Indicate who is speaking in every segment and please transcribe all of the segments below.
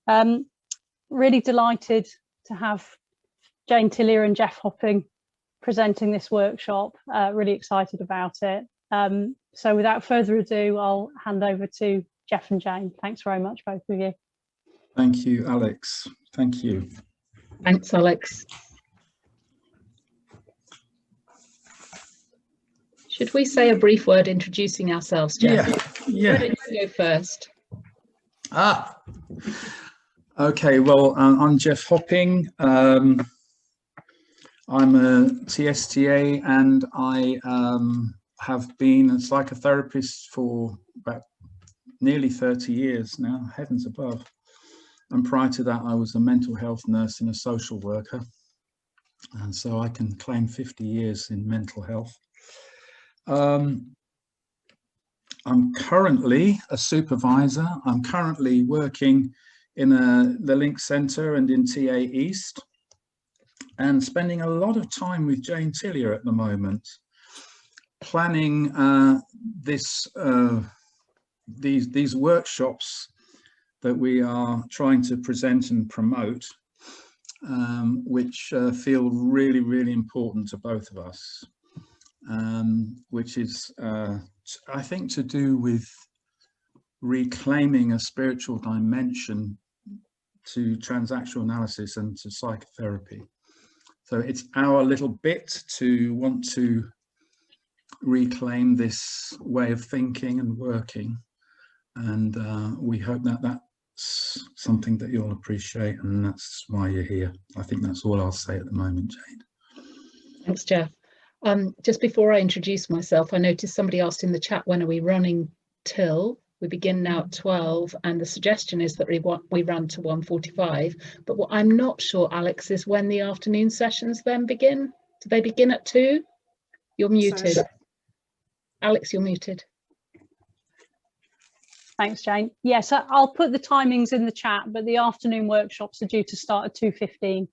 Speaker 1: Really delighted to have Jane Tillier and Geoff Hopping presenting this workshop. Really excited about it. So without further ado, I'll hand over to Geoff and Jane. Thanks very much, both of you.
Speaker 2: Thank you, Alex. Thank you.
Speaker 3: Thanks, Alex. Should we say a brief word introducing ourselves, Geoff?
Speaker 2: Yeah.
Speaker 3: Why don't you go first?
Speaker 2: Okay, well, I'm Geoff Hopping. I'm a TSTA and I have been a psychotherapist for about nearly 30 years now, heavens above. And prior to that, I was a mental health nurse and a social worker. And so I can claim 50 years in mental health. I'm currently a supervisor. I'm currently working in the Link Centre and in TA East, and spending a lot of time with Jane Tillier at the moment, planning these workshops that we are trying to present and promote, which feel really, really important to both of us, which is, I think, to do with reclaiming a spiritual dimension to transactional analysis and to psychotherapy. So it's our little bit to want to reclaim this way of thinking and working, and we hope that that's something that you'll appreciate, and that's why you're here. I think that's all I'll say at the moment, Jane.
Speaker 3: Thanks, Geoff. Just before I introduce myself, I noticed somebody asked in the chat, when are we running till? We begin now at 12, and the suggestion is that we run to 1:45. But what I'm not sure, Alex, is when the afternoon sessions then begin. Do they begin at 2? You're muted. Sorry. Alex, you're muted.
Speaker 1: Thanks, Jane. Yes, I'll put the timings in the chat, but the afternoon workshops are due to start at 2:15.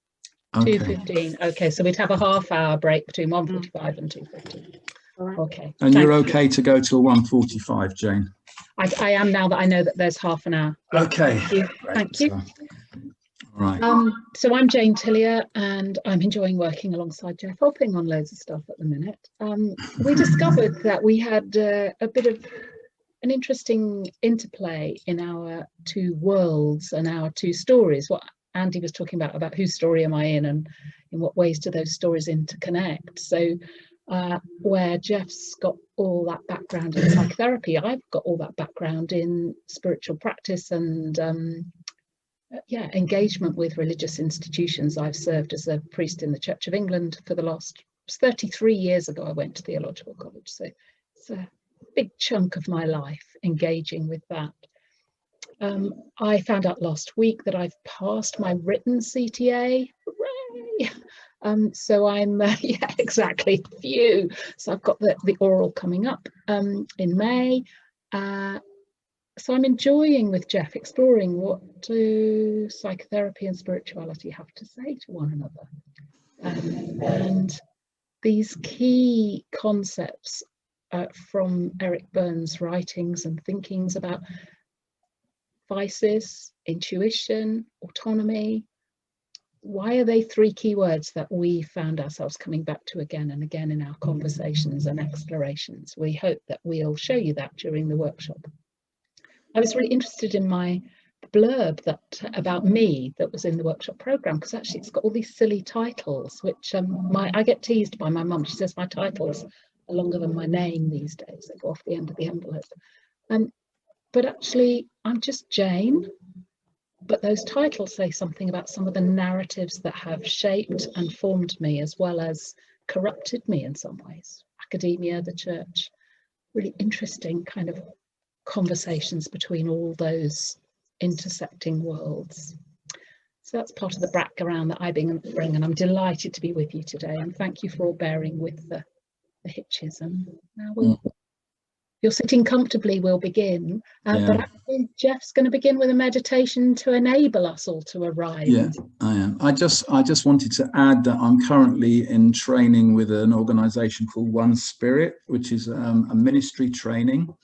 Speaker 2: Okay.
Speaker 3: 2:15. Okay, so we'd have a half-hour break between 1:45 and 2:15. Right. Okay.
Speaker 2: And you're okay to go till 1:45, Jane?
Speaker 3: I am, now that I know that there's half an hour.
Speaker 2: Okay.
Speaker 3: Thank you.
Speaker 2: Great.
Speaker 3: Thank you.
Speaker 2: So, right.
Speaker 3: So I'm Jane Tillier, and I'm enjoying working alongside Geoff Hopping on loads of stuff at the minute. We discovered that we had a bit of an interesting interplay in our two worlds and our two stories. What Andy was talking about whose story am I in, and in what ways do those stories interconnect. So where Geoff's got all that background in psychotherapy, I've got all that background in spiritual practice and engagement with religious institutions. I've served as a priest in the Church of England for the last 33 years ago. I went to theological college, so it's a big chunk of my life engaging with that. I found out last week that I've passed my written CTA. Hooray! So I'm exactly, phew. So I've got the oral coming up in May. So I'm enjoying with Geoff exploring what do psychotherapy and spirituality have to say to one another, and these key concepts from Eric Berne's writings and thinkings about Physis, intuition, autonomy. Why are they 3 key words that we found ourselves coming back to again and again in our conversations and explorations? We hope that we'll show you that during the workshop. I was really interested in my blurb about me that was in the workshop programme, because actually it's got all these silly titles, which I get teased by my mum. She says my titles are longer than my name these days. They go off the end of the envelope. But actually, I'm just Jane. But those titles say something about some of the narratives that have shaped and formed me, as well as corrupted me in some ways. Academia, the church, really interesting kind of conversations between all those intersecting worlds. So that's part of the background that I bring, and I'm delighted to be with you today. And thank you for all bearing with the hitches. And now you're sitting comfortably, we'll begin. But I think Geoff's going to begin with a meditation to enable us all to arrive.
Speaker 2: Yeah, I am. I just wanted to add that I'm currently in training with an organisation called One Spirit, which is a ministry training.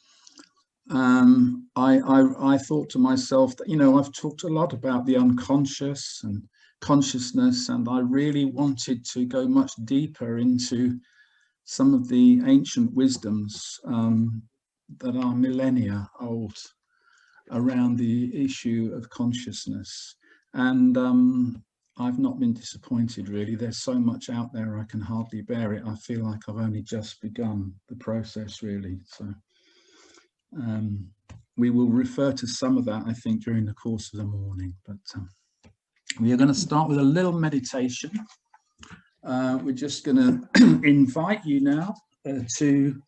Speaker 2: I thought to myself that, you know, I've talked a lot about the unconscious and consciousness, and I really wanted to go much deeper into some of the ancient wisdoms that are millennia old around the issue of consciousness. And I've not been disappointed, really. There's so much out there, I can hardly bear it. I feel like I've only just begun the process, really. So we will refer to some of that, I think, during the course of the morning. But we are going to start with a little meditation. We're just going to invite you now to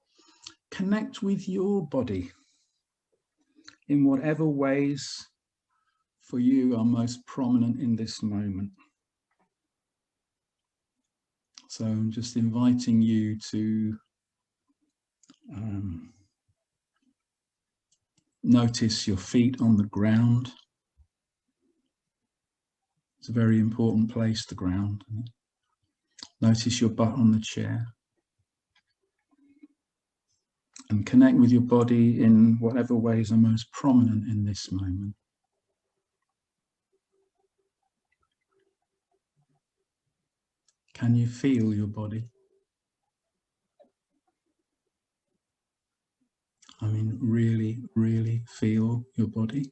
Speaker 2: connect with your body in whatever ways for you are most prominent in this moment. So I'm just inviting you to notice your feet on the ground. It's a very important place, the ground. Notice your butt on the chair. And connect with your body in whatever ways are most prominent in this moment. Can you feel your body? I mean, really, really feel your body.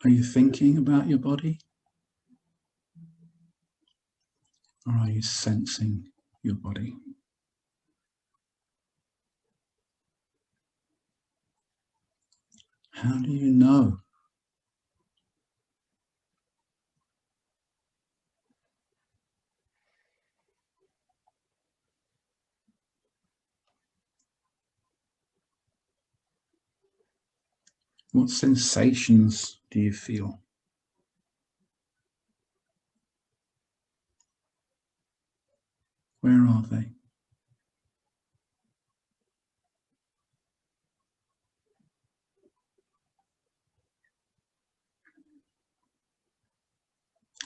Speaker 2: Are you thinking about your body? Or are you sensing your body? How do you know? What sensations do you feel? Where are they?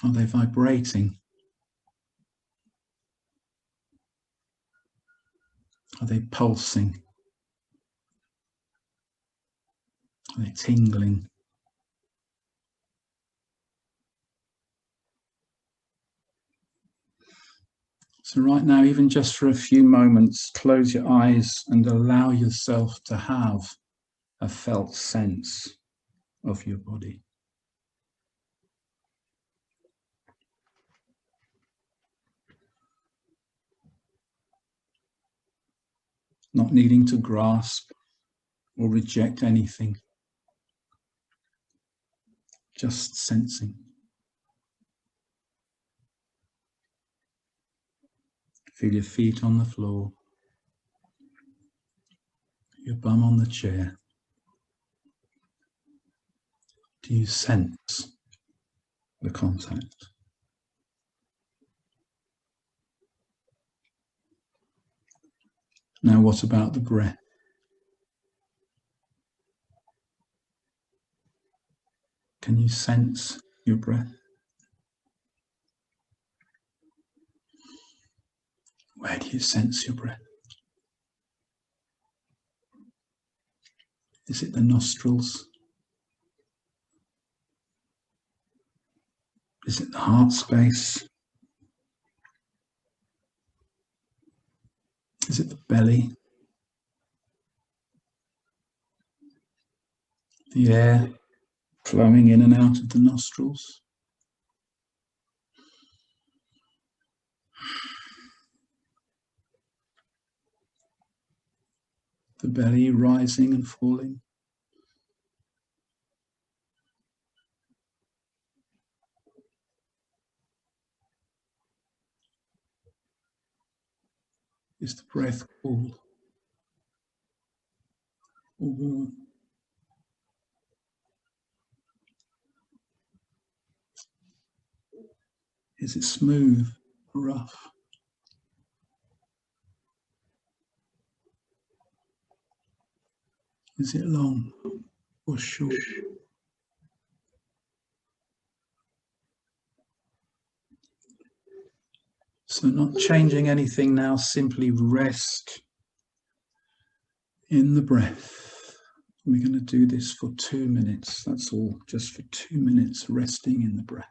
Speaker 2: Are they vibrating? Are they pulsing? Are they tingling? So right now, even just for a few moments, close your eyes and allow yourself to have a felt sense of your body. Not needing to grasp or reject anything, just sensing. Feel your feet on the floor, your bum on the chair. Do you sense the contact? Now, what about the breath? Can you sense your breath? Where do you sense your breath? Is it the nostrils? Is it the heart space? Is it the belly? The air flowing in and out of the nostrils? The belly rising and falling? Is the breath cool or warm? Is it smooth or rough? Is it long or short? So not changing anything now, simply rest in the breath. We're going to do this for 2 minutes. That's all, just for 2 minutes, resting in the breath.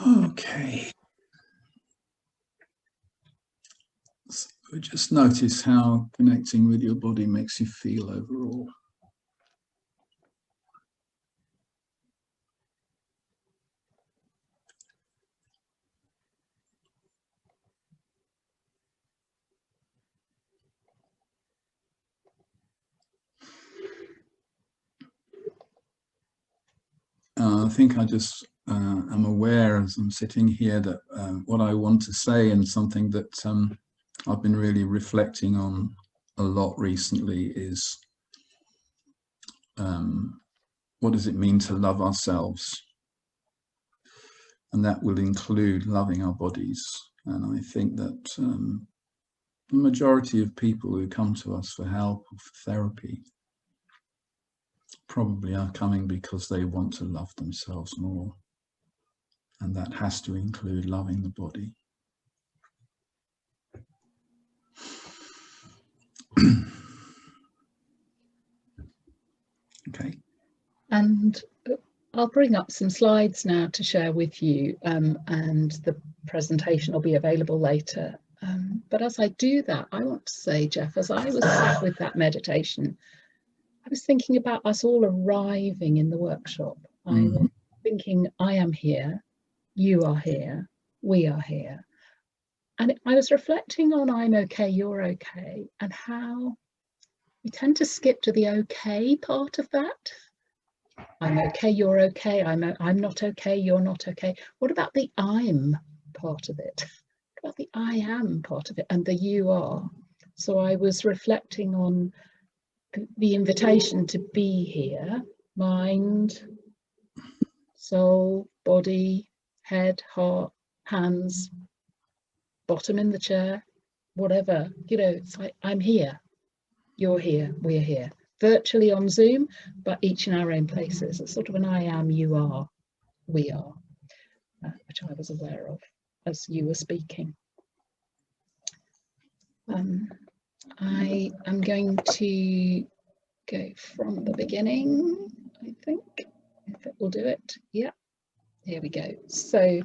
Speaker 2: Okay. So just notice how connecting with your body makes you feel overall. I think I just am aware as I'm sitting here that what I want to say, and something that I've been really reflecting on a lot recently, is what does it mean to love ourselves? And that will include loving our bodies. And I think that the majority of people who come to us for help or for therapy probably are coming because they want to love themselves more. And that has to include loving the body. Okay.
Speaker 3: And I'll bring up some slides now to share with you, and the presentation will be available later. But as I do that, I want to say, Geoff, as I was sat with that meditation, I was thinking about us all arriving in the workshop. I was thinking, I am here, you are here, we are here. And I was reflecting on I'm okay, you're okay, and how we tend to skip to the okay part of that. I'm okay, you're okay, I'm not okay, you're not okay. What about the I'm part of it? What about the I am part of it and the you are? So I was reflecting on the invitation to be here, mind, soul, body, head, heart, hands, bottom in the chair, whatever, you know, it's like I'm here, you're here, we're here, virtually on Zoom, but each in our own places. It's sort of an I am, you are, we are, which I was aware of as you were speaking. I am going to go from the beginning, I think, if it will do it. Yeah, here we go. So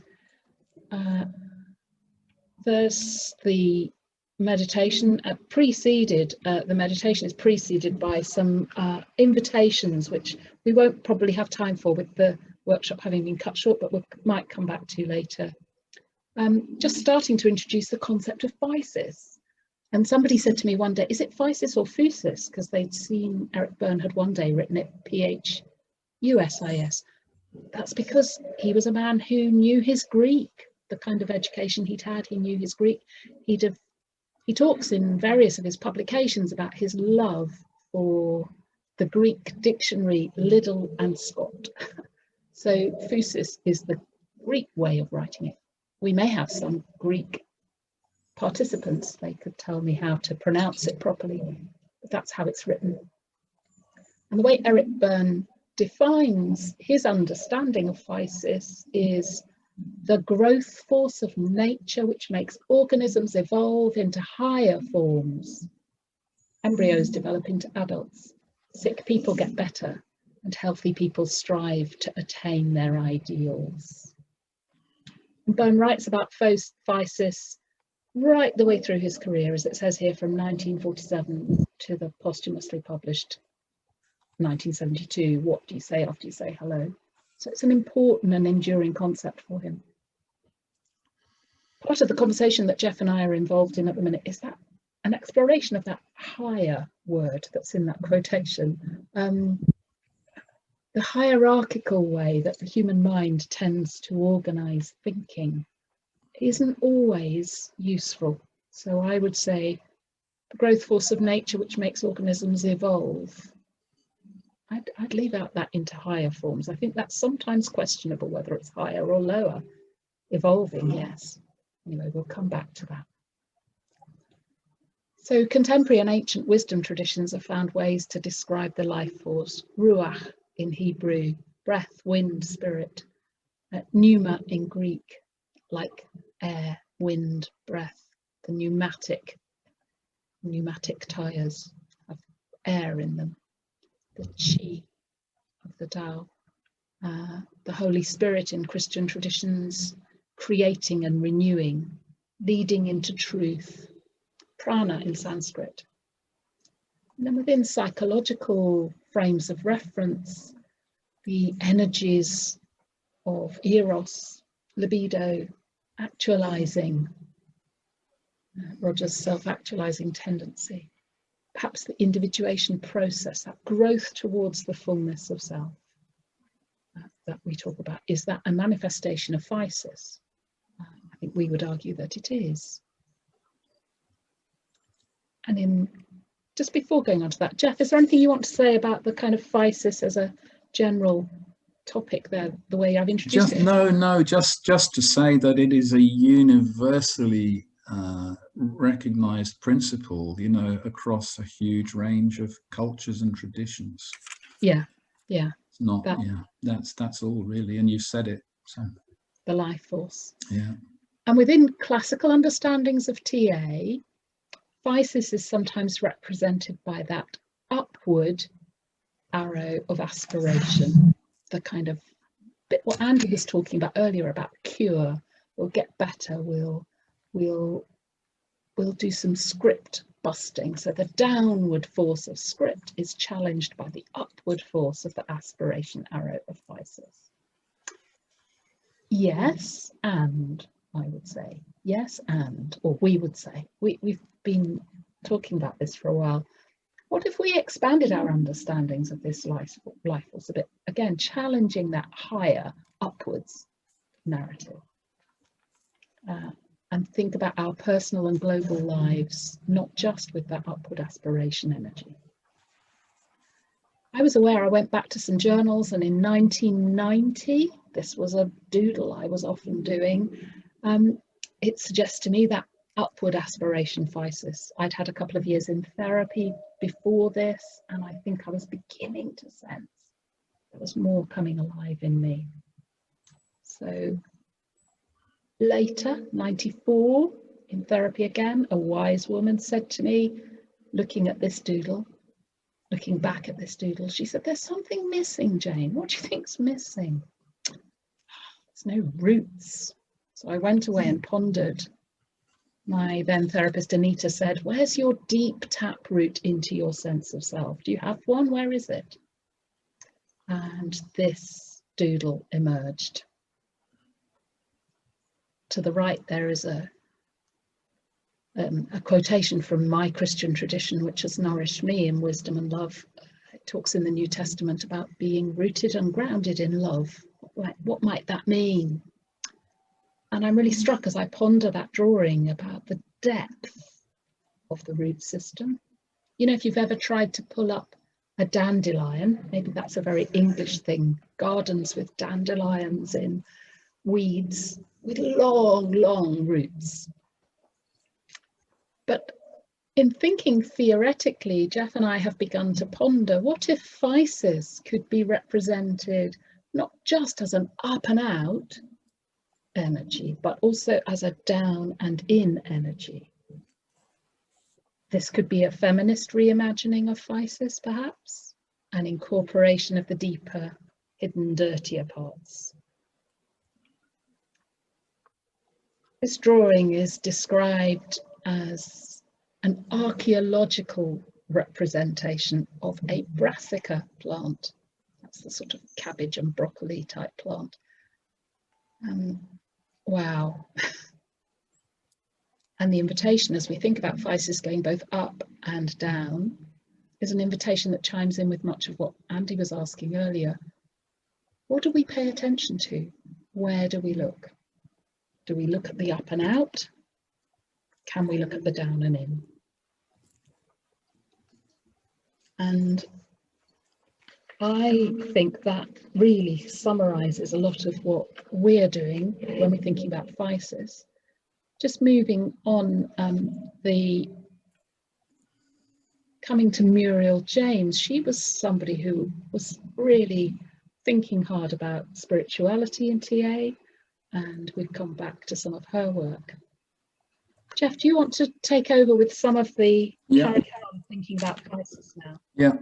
Speaker 3: there's the meditation preceded, the meditation is preceded by some invitations, which we won't probably have time for with the workshop having been cut short, but we might come back to later. Just starting to introduce the concept of physis. And somebody said to me one day, is it physis or physis? Because they'd seen Berne had one day written it Phusis. That's because he was a man who knew his Greek, the kind of education he'd had, he knew his Greek. He talks in various of his publications about his love for the Greek dictionary Liddell and Scott. So Physis is the Greek way of writing it. We may have some Greek participants. They could tell me how to pronounce it properly, but that's how it's written. And the way Eric Berne defines his understanding of physis is the growth force of nature which makes organisms evolve into higher forms. Embryos develop into adults, sick people get better, and healthy people strive to attain their ideals. And Berne writes about physis right the way through his career, as it says here, from 1947 to the posthumously published 1972, What Do You Say After You Say Hello? So it's an important and enduring concept for him. Part of the conversation that Geoff and I are involved in at the minute is that an exploration of that higher word that's in that quotation, the hierarchical way that the human mind tends to organise thinking isn't always useful. So I would say the growth force of nature which makes organisms evolve. I'd leave out that into higher forms. I think that's sometimes questionable whether it's higher or lower. Evolving, yes. Anyway, we'll come back to that. So contemporary and ancient wisdom traditions have found ways to describe the life force. Ruach in Hebrew, breath, wind, spirit. Pneuma in Greek, like air, wind, breath. The pneumatic tires have air in them. The chi of the Tao, the Holy Spirit in Christian traditions, creating and renewing, leading into truth, prana in Sanskrit. And then within psychological frames of reference, the energies of eros, libido, actualizing, Roger's self-actualizing tendency. Perhaps the individuation process, that growth towards the fullness of self that we talk about, is that a manifestation of physis? I think we would argue that it is. And just before going on to that, Geoff, is there anything you want to say about the kind of physis as a general topic there, the way I've introduced it?
Speaker 2: No, just to say that it is a universally recognized principle, you know, across a huge range of cultures and traditions.
Speaker 3: Yeah.
Speaker 2: It's not, that's all really, and you said it. So
Speaker 3: the life force.
Speaker 2: Yeah.
Speaker 3: And within classical understandings of TA, physis is sometimes represented by that upward arrow of aspiration, the kind of bit what Andy was talking about earlier about cure. We'll get better, we'll do some script busting. So the downward force of script is challenged by the upward force of the aspiration arrow of physis. Yes, and I would say, yes, and, or we would say, we've been talking about this for a while. What if we expanded our understandings of this life force a bit, again, challenging that higher upwards narrative, and think about our personal and global lives, not just with that upward aspiration energy. I was aware, I went back to some journals, and in 1990, this was a doodle I was often doing. It suggests to me that upward aspiration physis. I'd had a couple of years in therapy before this, and I think I was beginning to sense there was more coming alive in me. So later, 94, in therapy again, a wise woman said to me, looking at this doodle, looking back at this doodle, she said, "There's something missing, Jane. What do you think's missing?" There's no roots. So I went away and pondered. My then therapist Anita said, "Where's your deep tap root into your sense of self? Do you have one? Where is it?" And this doodle emerged. To the right, there is a quotation from my Christian tradition, which has nourished me in wisdom and love. It talks in the New Testament about being rooted and grounded in love. What might that mean? And I'm really struck as I ponder that drawing about the depth of the root system. You know, if you've ever tried to pull up a dandelion, maybe that's a very English thing, gardens with dandelions in weeds with long, long roots. But in thinking theoretically, Geoff and I have begun to ponder, what if Physis could be represented not just as an up and out energy, but also as a down and in energy? This could be a feminist reimagining of Physis, perhaps, an incorporation of the deeper, hidden, dirtier parts. This drawing is described as an archaeological representation of a brassica plant. That's the sort of cabbage and broccoli type plant. Wow. And the invitation, as we think about Physis going both up and down, is an invitation that chimes in with much of what Andy was asking earlier. What do we pay attention to? Where do we look? Do we look at the up and out? Can we look at the down and in? And I think that really summarises a lot of what we're doing when we're thinking about Physis. Just moving on, coming to Muriel James, she was somebody who was really thinking hard about spirituality in TA, and we've come back to some of her work. Geoff, do you want to take over with some of the curriculum thinking about Physis now?
Speaker 2: Yeah.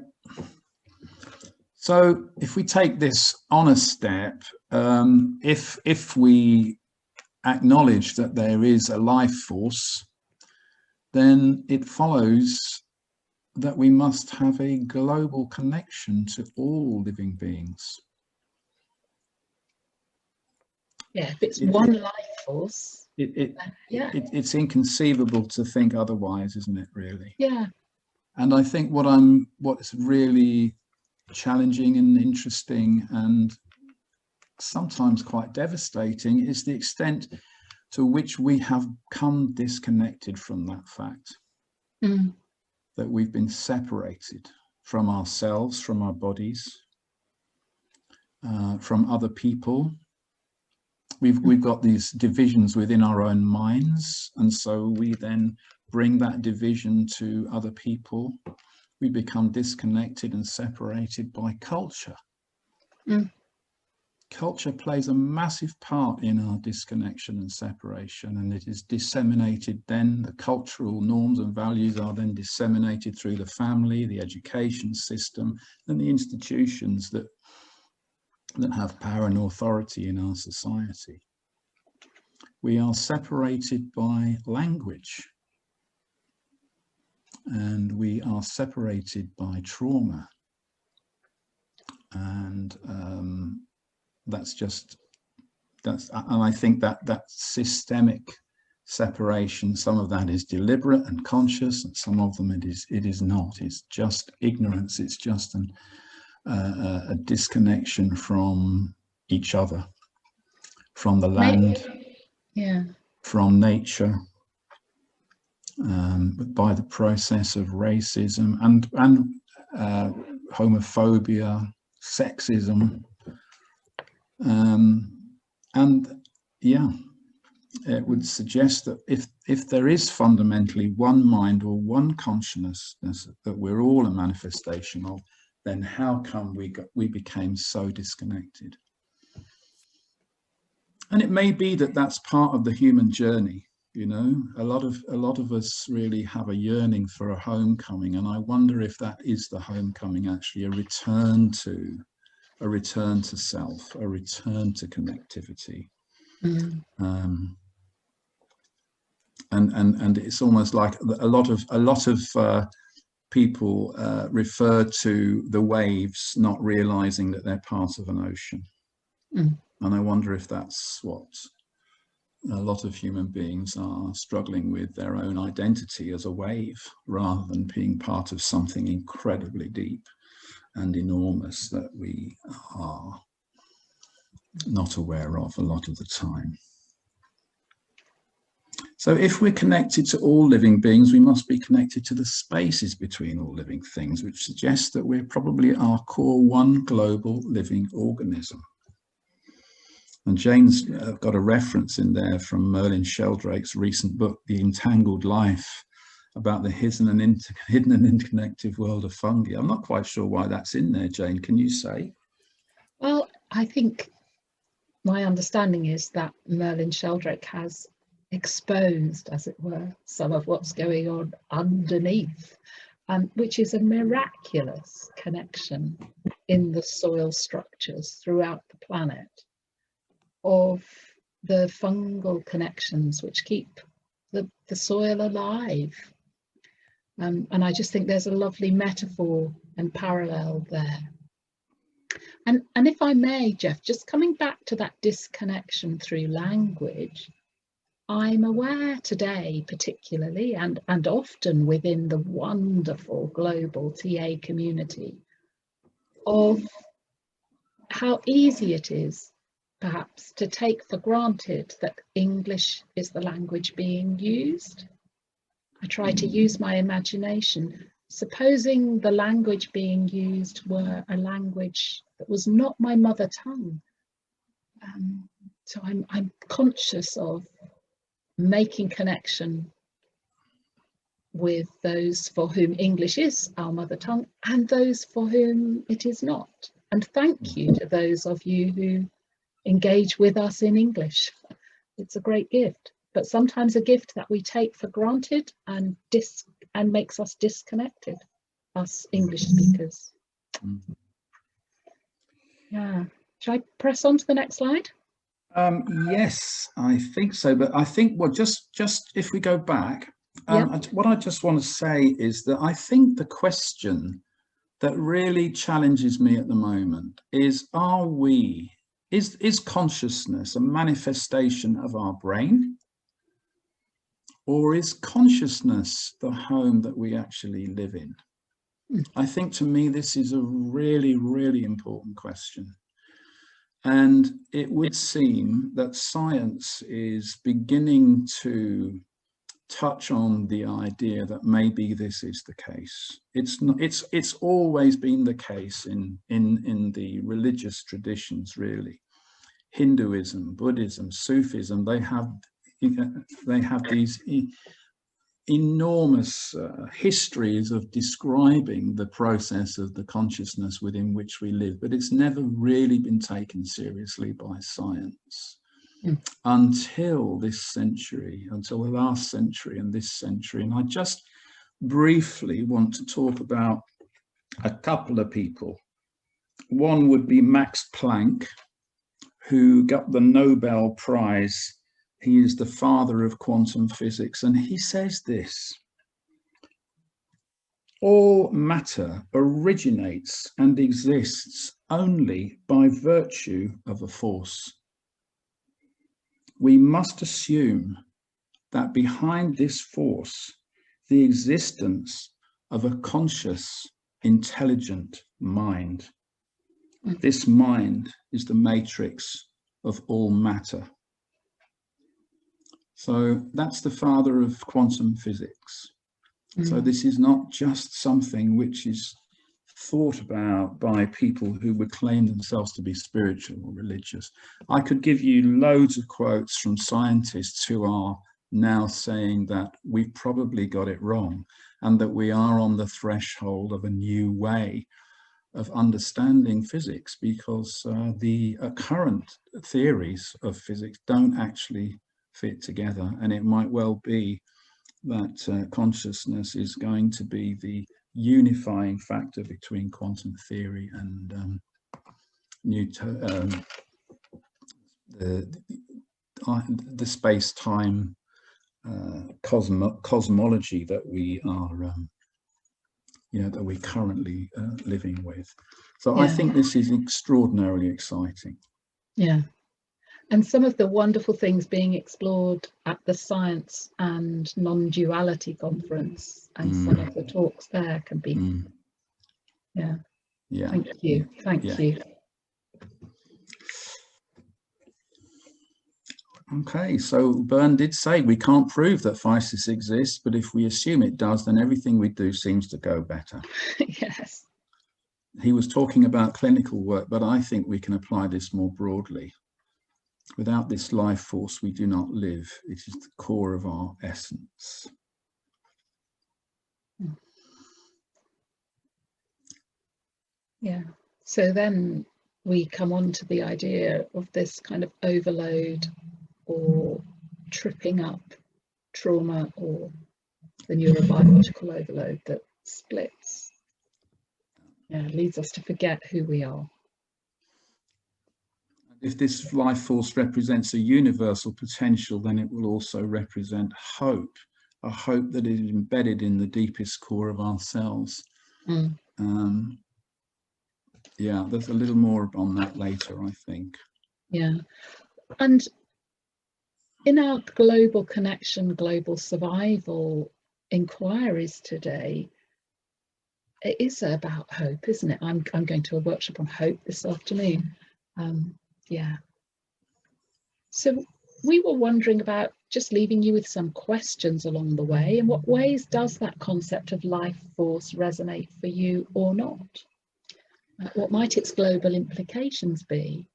Speaker 2: So if we take this on a step, if we acknowledge that there is a life force, then it follows that we must have a global connection to all living beings.
Speaker 3: Yeah, if it's one life force,
Speaker 2: it's inconceivable to think otherwise, isn't it, really?
Speaker 3: Yeah.
Speaker 2: And I think what's really challenging and interesting and sometimes quite devastating is the extent to which we have come disconnected from that fact, that we've been separated from ourselves, from our bodies, from other people. We've got these divisions within our own minds, and so we then bring that division to other people. We become disconnected and separated by culture. Culture plays a massive part in our disconnection and separation, and it is disseminated then. The cultural norms and values are then disseminated through the family, the education system, and the institutions that have power and authority in our society. We are separated by language, and we are separated by trauma, and and I think that systemic separation, some of that is deliberate and conscious, and some of them it is not. It's just ignorance. It's just a disconnection from each other, from the land, from nature, by the process of racism and homophobia, sexism, and yeah, it would suggest that if there is fundamentally one mind or one consciousness that we're all a manifestation of, then how come we became so disconnected? And it may be that that's part of the human journey. You know, a lot of us really have a yearning for a homecoming, and I wonder if that is the homecoming, actually, a return to self, a return to connectivity. And it's almost like a lot of people refer to the waves not realizing that they're part of an ocean. And I wonder if that's what a lot of human beings are struggling with, their own identity as a wave, rather than being part of something incredibly deep and enormous that we are not aware of a lot of the time. So if we're connected to all living beings, we must be connected to the spaces between all living things, which suggests that we're probably our core one global living organism. And Jane's got a reference in there from Merlin Sheldrake's recent book, The Entangled Life, about the hidden and interconnected world of fungi. I'm not quite sure why that's in there, Jane. Can you say?
Speaker 3: Well, I think my understanding is that Merlin Sheldrake has exposed, as it were, some of what's going on underneath, which is a miraculous connection in the soil structures throughout the planet of the fungal connections which keep the soil alive. And I just think there's a lovely metaphor and parallel there. And if I may, Geoff, just coming back to that disconnection through language, I'm aware today, particularly, and often within the wonderful global TA community, of how easy it is, perhaps, to take for granted that English is the language being used. I try to use my imagination. Supposing the language being used were a language that was not my mother tongue. So I'm conscious of making connection with those for whom English is our mother tongue and those for whom it is not. And thank you to those of you who engage with us in English. It's a great gift, but sometimes a gift that we take for granted and makes us disconnected, us English speakers. Yeah. Should I press on to the next slide?
Speaker 2: Yes, I think so. But I think, well, just if we go back, what I just want to say is that I think the question that really challenges me at the moment is, is consciousness a manifestation of our brain? Or is consciousness the home that we actually live in? I think, to me, this is a really, really important question. And it would seem that science is beginning to touch on the idea that maybe this is the case. It's always been the case in the religious traditions, really. Hinduism, Buddhism, Sufism, they have these enormous histories of describing the process of the consciousness within which we live, but it's never really been taken seriously by science until this century, until the last century and this century. And I just briefly want to talk about a couple of people. One would be Max Planck, who got the Nobel Prize. He is the father of quantum physics, and he says this: all matter originates and exists only by virtue of a force. We must assume that behind this force, the existence of a conscious, intelligent mind. This mind is the matrix of all matter. So that's the father of quantum physics. So this is not just something which is thought about by people who would claim themselves to be spiritual or religious. I could give you loads of quotes from scientists who are now saying that we've probably got it wrong and that we are on the threshold of a new way of understanding physics, because the current theories of physics don't actually fit together. And it might well be that consciousness is going to be the unifying factor between quantum theory and the space-time cosmology that we are that we're currently living with. So I think this is extraordinarily exciting. Yeah.
Speaker 3: And some of the wonderful things being explored at the Science and Non-Duality Conference and some of the talks there can be, thank you, thank you.
Speaker 2: Okay, so Berne did say we can't prove that Physis exists, but if we assume it does, then everything we do seems to go better.
Speaker 3: Yes.
Speaker 2: He was talking about clinical work, but I think we can apply this more broadly. Without this life force, we do not live. It is the core of our essence.
Speaker 3: Yeah. So then we come on to the idea of this kind of overload or tripping up trauma, or the neurobiological overload that splits, leads us to forget who we are.
Speaker 2: If this life force represents a universal potential, then it will also represent hope, a hope that is embedded in the deepest core of ourselves. Yeah, there's a little more on that later, I think. Yeah.
Speaker 3: And in our global connection, global survival inquiries today, it is about hope, isn't it? I'm going to a workshop on hope this afternoon. Yeah. So we were wondering about just leaving you with some questions along the way. In what ways does that concept of life force resonate for you or not? What might its global implications be?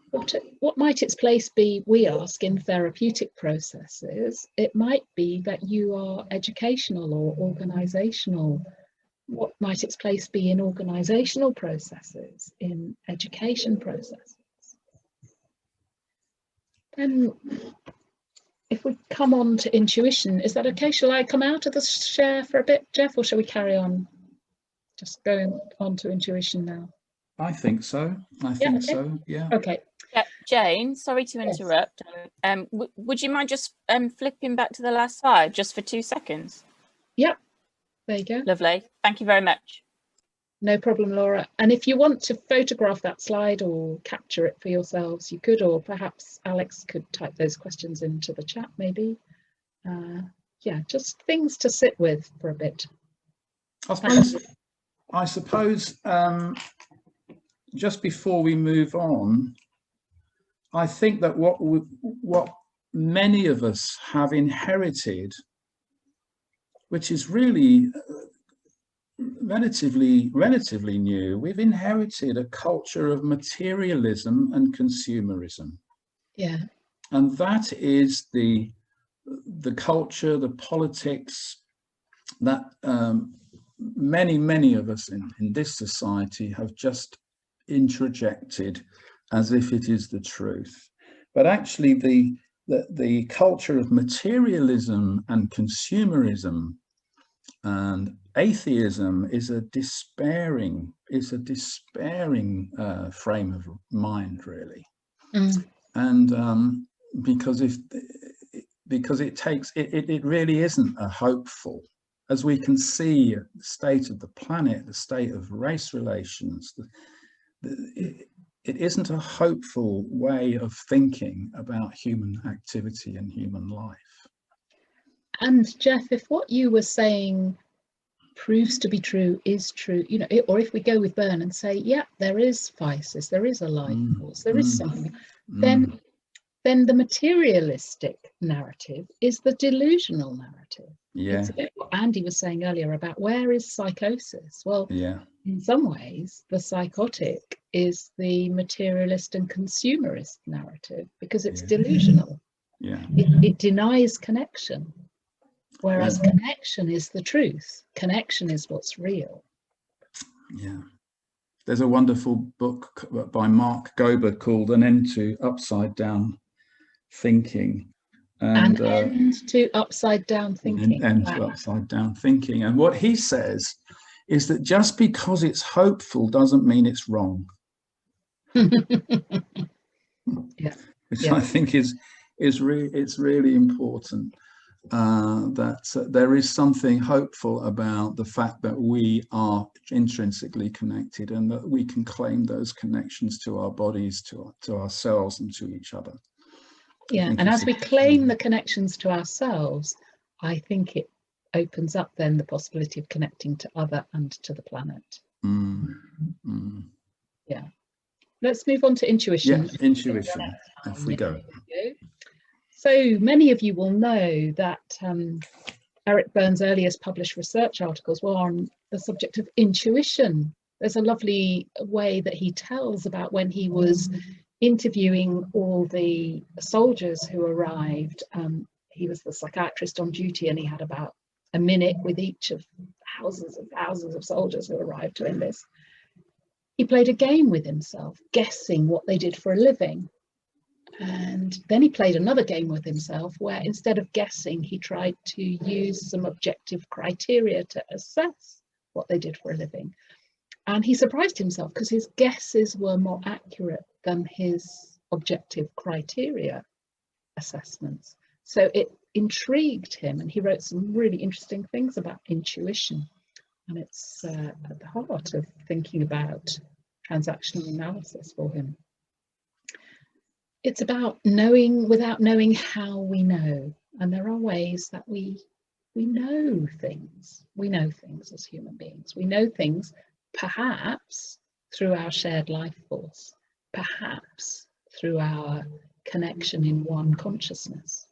Speaker 3: What might its place be, we ask, in therapeutic processes? It might be that you are educational or organisational. What might its place be in organisational processes, in education processes? Then if we come on to intuition, is that okay? Shall I come out of the share for a bit, Geoff, or shall we carry on? Just going on to intuition now.
Speaker 2: I think so. I think so. Yeah.
Speaker 3: Okay.
Speaker 4: Jane, sorry to interrupt. Yes. Would you mind just flipping back to the last slide just for 2 seconds?
Speaker 3: Yep. There you go.
Speaker 4: Lovely. Thank you very much.
Speaker 3: No problem, Laura. And if you want to photograph that slide or capture it for yourselves, you could, or perhaps Alex could type those questions into the chat, maybe. Yeah, just things to sit with for a bit.
Speaker 2: I suppose just before we move on, I think that what many of us have inherited, which is really relatively new, we've inherited a culture of materialism and consumerism.
Speaker 3: Yeah.
Speaker 2: And that is the culture, the politics that many of us in this society have just introjected as if it is the truth. But actually the culture of materialism and consumerism and atheism is a despairing frame of mind, really. And because it really isn't a hopeful, as we can see, the state of the planet, the state of race relations, it isn't a hopeful way of thinking about human activity and human life.
Speaker 3: And Geoff, if what you were saying proves to be true, is true, you know, or if we go with Berne and say, yeah, there is Physis, there is a life force, there is something, then the materialistic narrative is the delusional narrative.
Speaker 2: Yeah.
Speaker 3: It's a bit what Andy was saying earlier about where is psychosis? Well, yeah, in some ways, the psychotic is the materialist and consumerist narrative because it's delusional.
Speaker 2: Yeah.
Speaker 3: It denies connection, whereas connection is the truth. Connection is what's real.
Speaker 2: Yeah. There's a wonderful book by Mark Gober called An End to Upside Down Thinking.
Speaker 3: And an end to upside down thinking.
Speaker 2: An end to upside down thinking. And what he says is that just because it's hopeful doesn't mean it's wrong. Which I think is really important. That there is something hopeful about the fact that we are intrinsically connected and that we can claim those connections to our bodies, to ourselves and to each other.
Speaker 3: Yeah, and as we claim the connections to ourselves, I think it opens up then the possibility of connecting to other and to the planet. Yeah. Let's move on to intuition.
Speaker 2: Yeah, intuition. Off we go.
Speaker 3: So many of you will know that Eric Berne's earliest published research articles were on the subject of intuition. There's a lovely way that he tells about when he was interviewing all the soldiers who arrived. He was the psychiatrist on duty and he had about a minute with each of thousands and thousands of soldiers who arrived to enlist. he played a game with himself, guessing what they did for a living. And then he played another game with himself where instead of guessing, he tried to use some objective criteria to assess what they did for a living. And he surprised himself because his guesses were more accurate than his objective criteria assessments. So it intrigued him, and he wrote some really interesting things about intuition. And it's at the heart of thinking about transactional analysis for him. It's about knowing without knowing how we know. And there are ways that we know things. We know things as human beings. We know things perhaps through our shared life force, perhaps through our connection in one consciousness.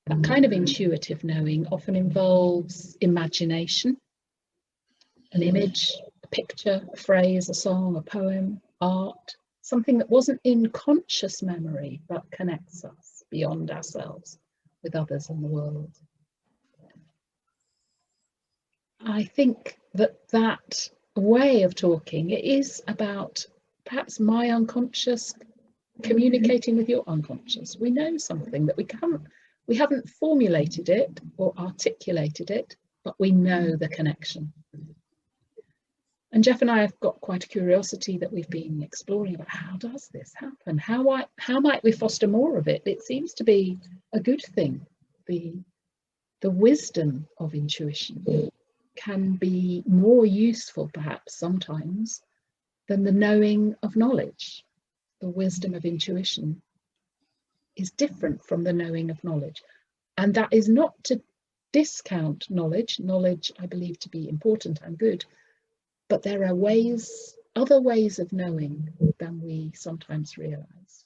Speaker 3: That kind of intuitive knowing often involves imagination, an image, a picture, a phrase, a song, a poem, art, something that wasn't in conscious memory but connects us beyond ourselves with others in the world. I think that way of talking, it is about perhaps my unconscious communicating with your unconscious. We know something that we haven't formulated it or articulated it, but we know the connection. And Geoff and I have got quite a curiosity that we've been exploring about how does this happen? How might we foster more of it? It seems to be a good thing. The wisdom of intuition can be more useful perhaps sometimes than the knowing of knowledge. The wisdom of intuition is different from the knowing of knowledge. And that is not to discount knowledge. Knowledge I believe to be important and good, but there are other ways of knowing than we sometimes realize.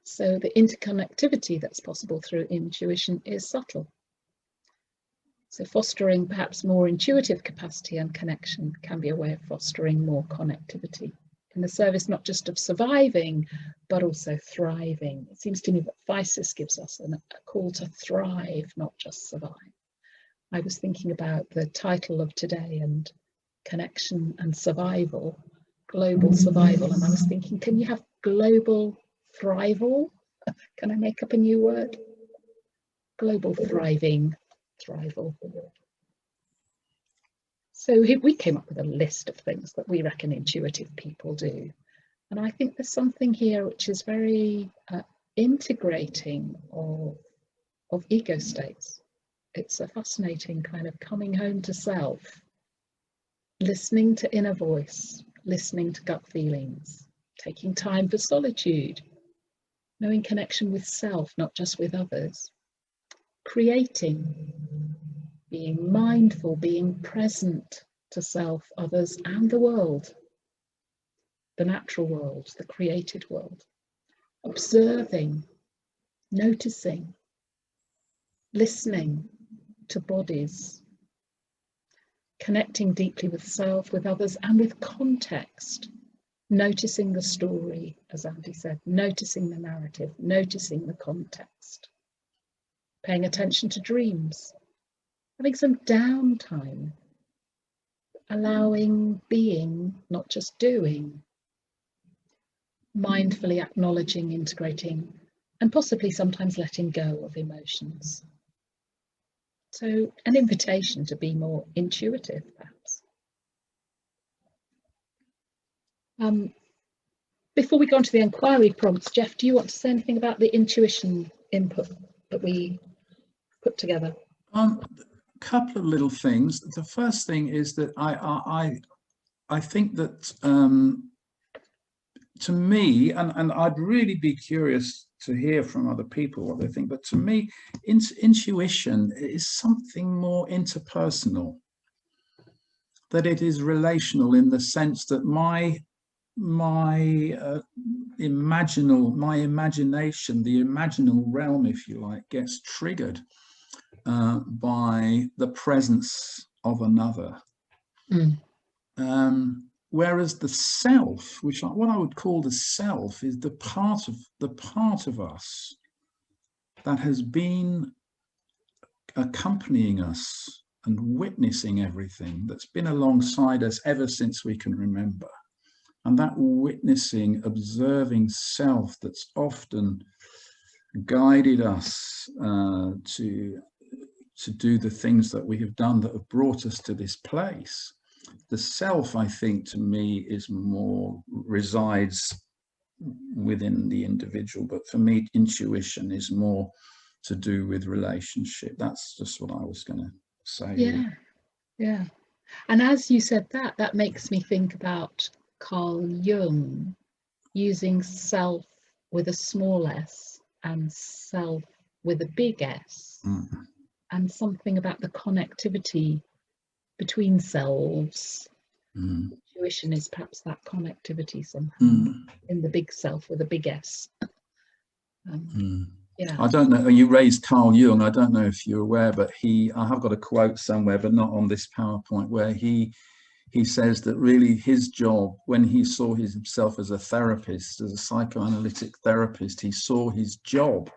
Speaker 3: So the interconnectivity that's possible through intuition is subtle. So fostering perhaps more intuitive capacity and connection can be a way of fostering more connectivity in the service not just of surviving, but also thriving. It seems to me that Physis gives us a call to thrive, not just survive. I was thinking about the title of today and connection and survival, global survival, and I was thinking, can you have global thrival? Can I make up a new word? Global thriving, thrival. So we came up with a list of things that we reckon intuitive people do. And I think there's something here which is very integrating of ego states. It's a fascinating kind of coming home to self, listening to inner voice, listening to gut feelings, taking time for solitude, knowing connection with self, not just with others, creating, being mindful, being present to self, others, and the world, the natural world, the created world, observing, noticing, listening to bodies, connecting deeply with self, with others, and with context, noticing the story, as Andy said, noticing the narrative, noticing the context, paying attention to dreams, having some downtime, allowing being, not just doing, mindfully acknowledging, integrating, and possibly sometimes letting go of emotions. So an invitation to be more intuitive, perhaps. Before we go on to the inquiry prompts, Geoff, do you want to say anything about the intuition input that we put together?
Speaker 2: Couple of little things. The first thing is that I think that to me, and I'd really be curious to hear from other people what they think, but to me, intuition is something more interpersonal, that it is relational in the sense that my imagination, the imaginal realm, if you like, gets triggered by the presence of another. Whereas the self, what I would call the self, is the part of us that has been accompanying us and witnessing everything that's been alongside us ever since we can remember. And that witnessing, observing self that's often guided us to do the things that we have done that have brought us to this place. The self, I think, to me, is more resides within the individual, but for me, intuition is more to do with relationship. That's just what I was going to say.
Speaker 3: Yeah, yeah. And as you said that, that makes me think about Carl Jung using self with a small s and self with a big S, and something about the connectivity between selves. Intuition is perhaps that connectivity somehow in the big self with a big S. Yeah.
Speaker 2: I don't know, you raised Carl Jung, I don't know if you're aware, but I have got a quote somewhere, but not on this PowerPoint, where he says that really his job, when he saw himself as a therapist, as a psychoanalytic therapist, he saw his job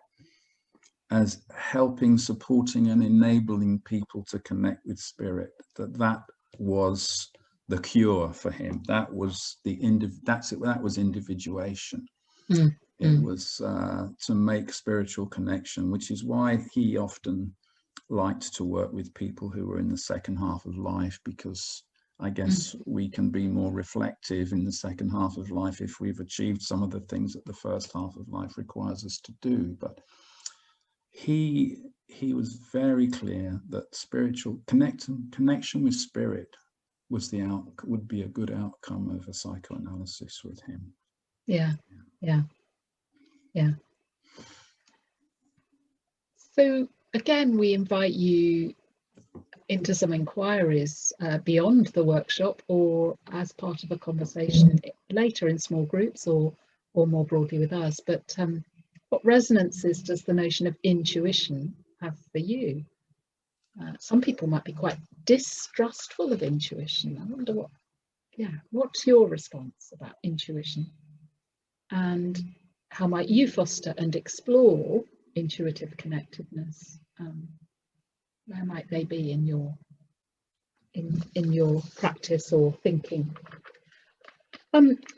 Speaker 2: as helping, supporting and enabling people to connect with spirit, that was the cure for him. That was that was individuation. It was to make spiritual connection, which is why he often liked to work with people who were in the second half of life, because I guess we can be more reflective in the second half of life if we've achieved some of the things that the first half of life requires us to do. But he was very clear that spiritual connection with spirit would be a good outcome of a psychoanalysis with him.
Speaker 3: Yeah. So again, we invite you into some inquiries beyond the workshop, or as part of a conversation later in small groups, or more broadly with us. But what resonances does the notion of intuition have for you? Some people might be quite distrustful of intuition. I wonder what's your response about intuition? And how might you foster and explore intuitive connectedness? Where might they be in your practice or thinking?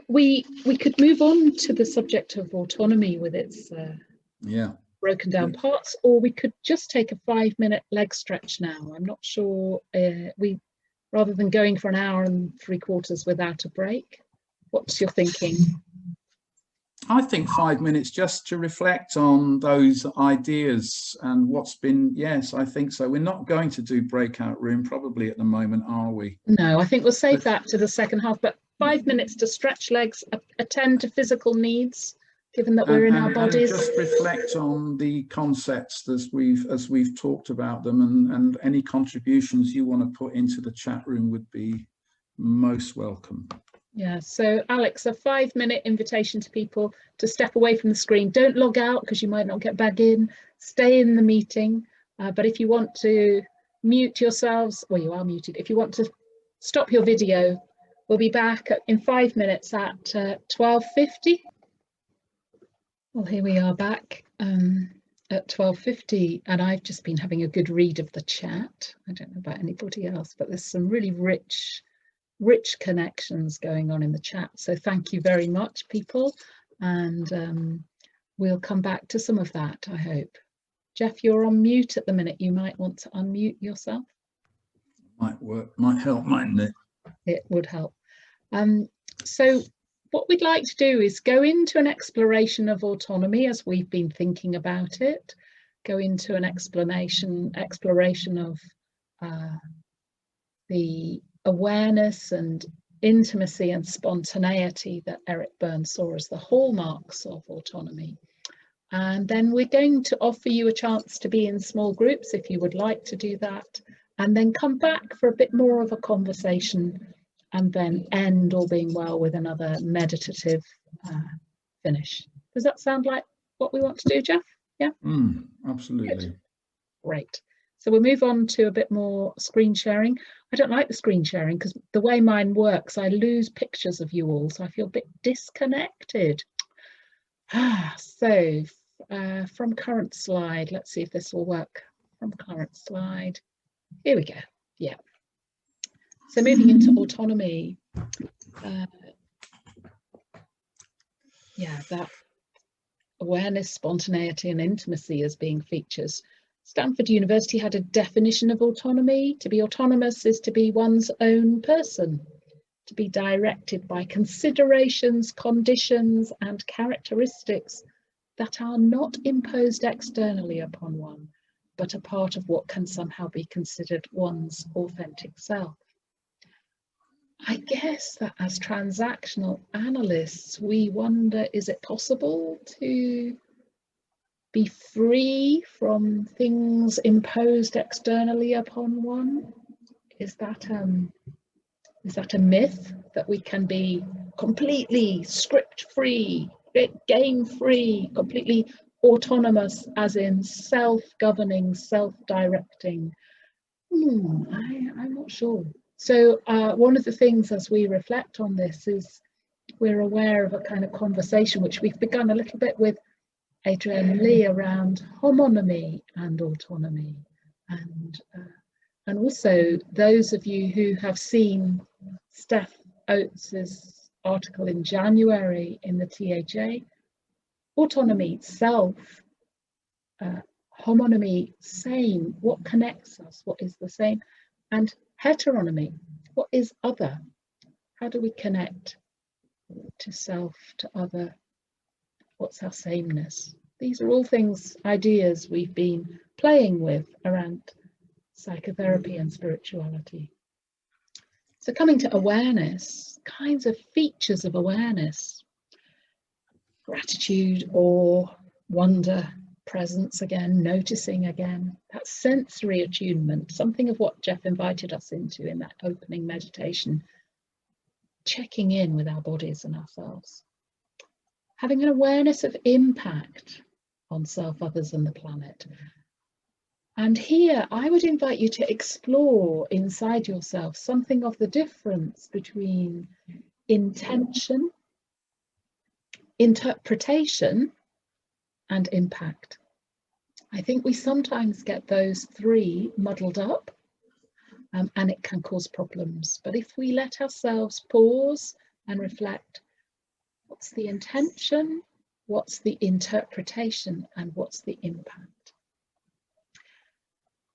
Speaker 3: We could move on to the subject of autonomy with its broken down parts, or we could just take a 5-minute leg stretch now. I'm not sure, rather than going for an hour and 3/4 without a break. What's your thinking?
Speaker 2: I think 5 minutes just to reflect on those ideas and what's been, yes, I think so. We're not going to do breakout room probably at the moment, are we?
Speaker 3: No, I think we'll save that to the second half, but 5 minutes to stretch legs, attend to physical needs, given that we're in our bodies.
Speaker 2: And just reflect on the concepts as we've talked about them, and any contributions you want to put into the chat room would be most welcome.
Speaker 3: Yeah, so Alex, a 5-minute invitation to people to step away from the screen. Don't log out because you might not get back in. Stay in the meeting. But if you want to mute yourselves, well, you are muted. If you want to stop your video, we'll be back in 5 minutes at 12:50. Well, here we are back at 12:50, and I've just been having a good read of the chat. I don't know about anybody else, but there's some really rich connections going on in the chat. So thank you very much, people. And we'll come back to some of that, I hope. Geoff, you're on mute at the minute. You might want to unmute yourself.
Speaker 2: Might work, might help, mightn't it?
Speaker 3: It would help. So what we'd like to do is go into an exploration of autonomy as we've been thinking about it, go into an exploration of the awareness and intimacy and spontaneity that Eric Berne saw as the hallmarks of autonomy. And then we're going to offer you a chance to be in small groups if you would like to do that, and then come back for a bit more of a conversation, and then end, all being well, with another meditative finish. Does that sound like what we want to do, Geoff? Yeah?
Speaker 2: Absolutely.
Speaker 3: Good. Great. So we'll move on to a bit more screen sharing. I don't like the screen sharing because the way mine works, I lose pictures of you all, so I feel a bit disconnected. So from current slide, let's see if this will work. From current slide, here we go. Yeah. So moving into autonomy, yeah, that awareness, spontaneity and intimacy as being features. Stanford University had a definition of autonomy. To be autonomous is to be one's own person, to be directed by considerations, conditions and characteristics that are not imposed externally upon one, but a part of what can somehow be considered one's authentic self. I guess that as transactional analysts, we wonder, is it possible to be free from things imposed externally upon one? Is that a myth, that we can be completely script free, game free, completely autonomous, as in self-governing, self-directing? I'm not sure. So one of the things as we reflect on this is we're aware of a kind of conversation which we've begun a little bit with Adrienne Lee around homonymy and autonomy, and also those of you who have seen Steph Oates's article in January in the THA, autonomy, self, homonymy, same, what connects us, what is the same, and heteronomy, what is other, how do we connect to self, to other, what's our sameness? These are all things, ideas we've been playing with around psychotherapy and spirituality. So coming to awareness, kinds of features of awareness: gratitude, awe, wonder, presence again, noticing again, that sensory attunement, something of what Geoff invited us into in that opening meditation, checking in with our bodies and ourselves. Having an awareness of impact on self, others and the planet. And here I would invite you to explore inside yourself something of the difference between intention, interpretation and impact. I think we sometimes get those three muddled up, and it can cause problems. But if we let ourselves pause and reflect, what's the intention, what's the interpretation, and what's the impact?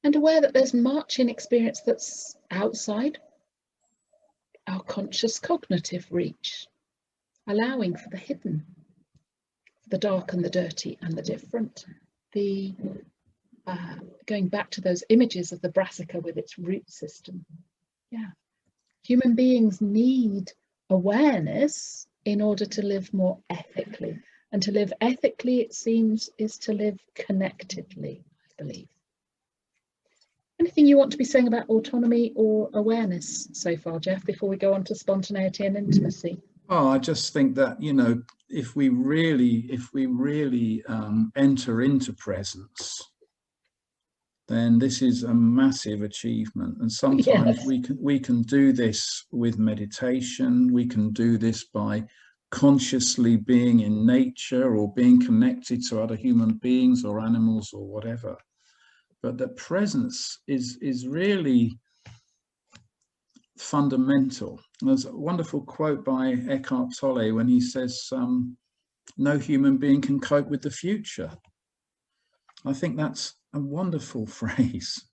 Speaker 3: And aware that there's much in experience that's outside our conscious cognitive reach, allowing for the hidden, the dark and the dirty and the different, the going back to those images of the brassica with its root system. Yeah, human beings need awareness in order to live more ethically, and to live ethically, it seems, is to live connectedly, I believe. Anything you want to be saying about autonomy or awareness so far, Geoff, before we go on to spontaneity and intimacy?
Speaker 2: Oh, I just think that, you know, if we really enter into presence, then this is a massive achievement. And sometimes
Speaker 3: Yes.
Speaker 2: we can do this with meditation. We can do this by consciously being in nature or being connected to other human beings or animals or whatever. But the presence is really fundamental. There's a wonderful quote by Eckhart Tolle when he says, no human being can cope with the future. I think that's a wonderful phrase,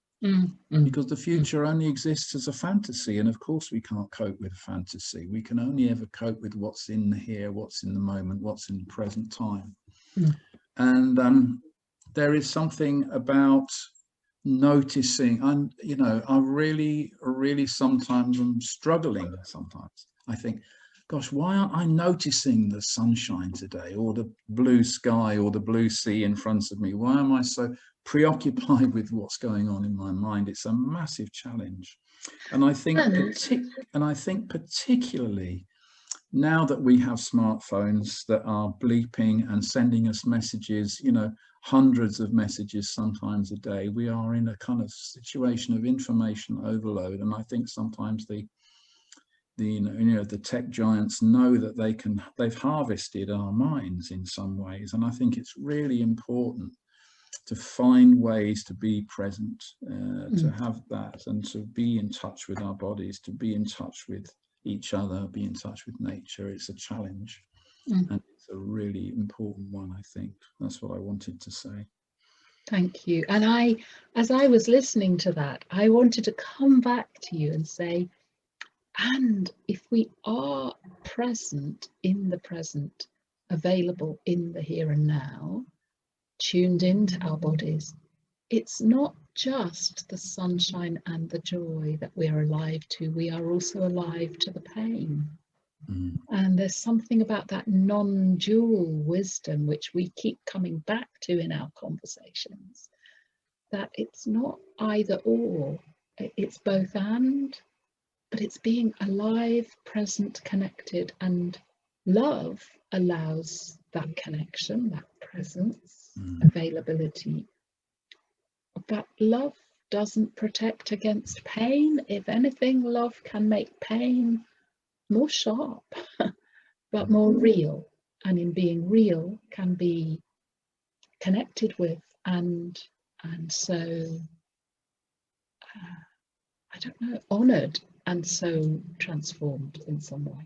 Speaker 2: because the future only exists as a fantasy. And of course we can't cope with a fantasy. We can only ever cope with what's in the here, what's in the moment, what's in the present time. And there is something about noticing. I'm, you know, I really sometimes am struggling. Sometimes I think, gosh, why aren't I noticing the sunshine today, or the blue sky, or the blue sea in front of me? Why am I so preoccupied with what's going on in my mind? It's a massive challenge. And I think particularly now that we have smartphones that are bleeping and sending us messages, you know, hundreds of messages sometimes a day, we are in a kind of situation of information overload. And I think sometimes the tech giants know that they've harvested our minds in some ways. And I think it's really important find ways to be present, to have that, and to be in touch with our bodies, to be in touch with each other, be in touch with nature. It's a challenge, and it's a really important one, I think. That's what I wanted to say.
Speaker 3: Thank you. And as I was listening to that, I wanted to come back to you and say, and if we are present in the present, available in the here and now, tuned into our bodies, it's not just the sunshine and the joy that we're alive to, we are also alive to the pain. And there's something about that non-dual wisdom which we keep coming back to in our conversations, that it's not either or, it's both and, but it's being alive, present, connected, and love allows that connection, that presence, availability. But love doesn't protect against pain. If anything, love can make pain more sharp, but more real. And in being real, can be connected with and so, I don't know, honoured and so transformed in some way.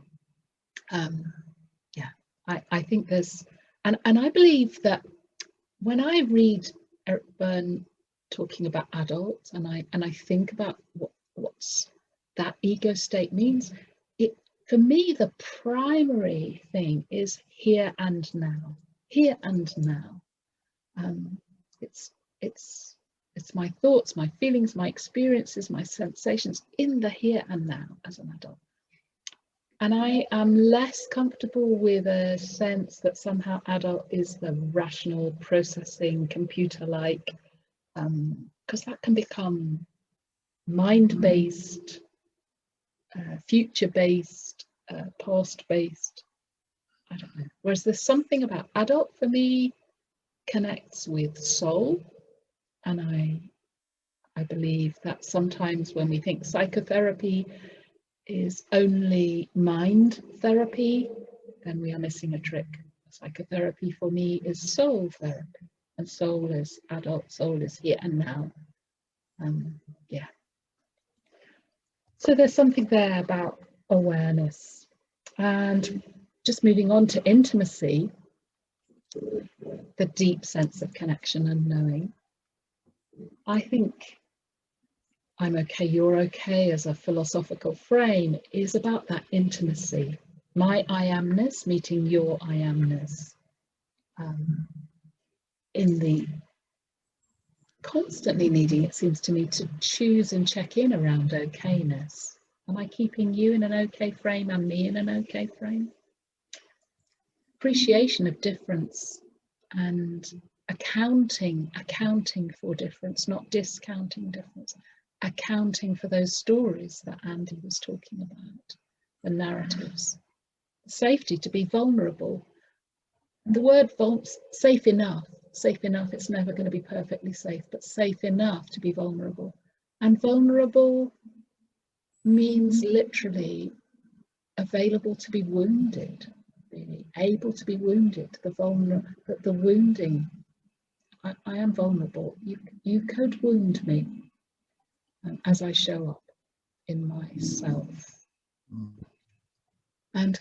Speaker 3: Yeah, I think there's, and I believe that when I read Eric Berne talking about adults, and I think about what's that ego state means, for me, the primary thing is here and now. Here and now. It's my thoughts, my feelings, my experiences, my sensations in the here and now as an adult. And I am less comfortable with a sense that somehow adult is the rational, processing, computer-like, because that can become mind-based, future-based, past-based, I don't know. Whereas there's something about adult, for me, connects with soul, and I believe that sometimes when we think psychotherapy is only mind therapy, then we are missing a trick. Psychotherapy for me is soul therapy, and soul is adult, soul is here and now. Yeah. So there's something there about awareness. And just moving on to intimacy, the deep sense of connection and knowing. I think I'm okay, you're okay as a philosophical frame is about that intimacy. My I amness meeting your I amness. In the constantly needing, it seems to me, to choose and check in around okayness. Am I keeping you in an okay frame and me in an okay frame? Appreciation of difference and accounting for difference, not discounting difference. Accounting for those stories that Andy was talking about, the narratives. Safety, to be vulnerable. The word safe enough, it's never going to be perfectly safe, but safe enough to be vulnerable. And vulnerable means literally available to be wounded, really, able to be wounded, the wounding. I am vulnerable. You could wound me as I show up in myself. And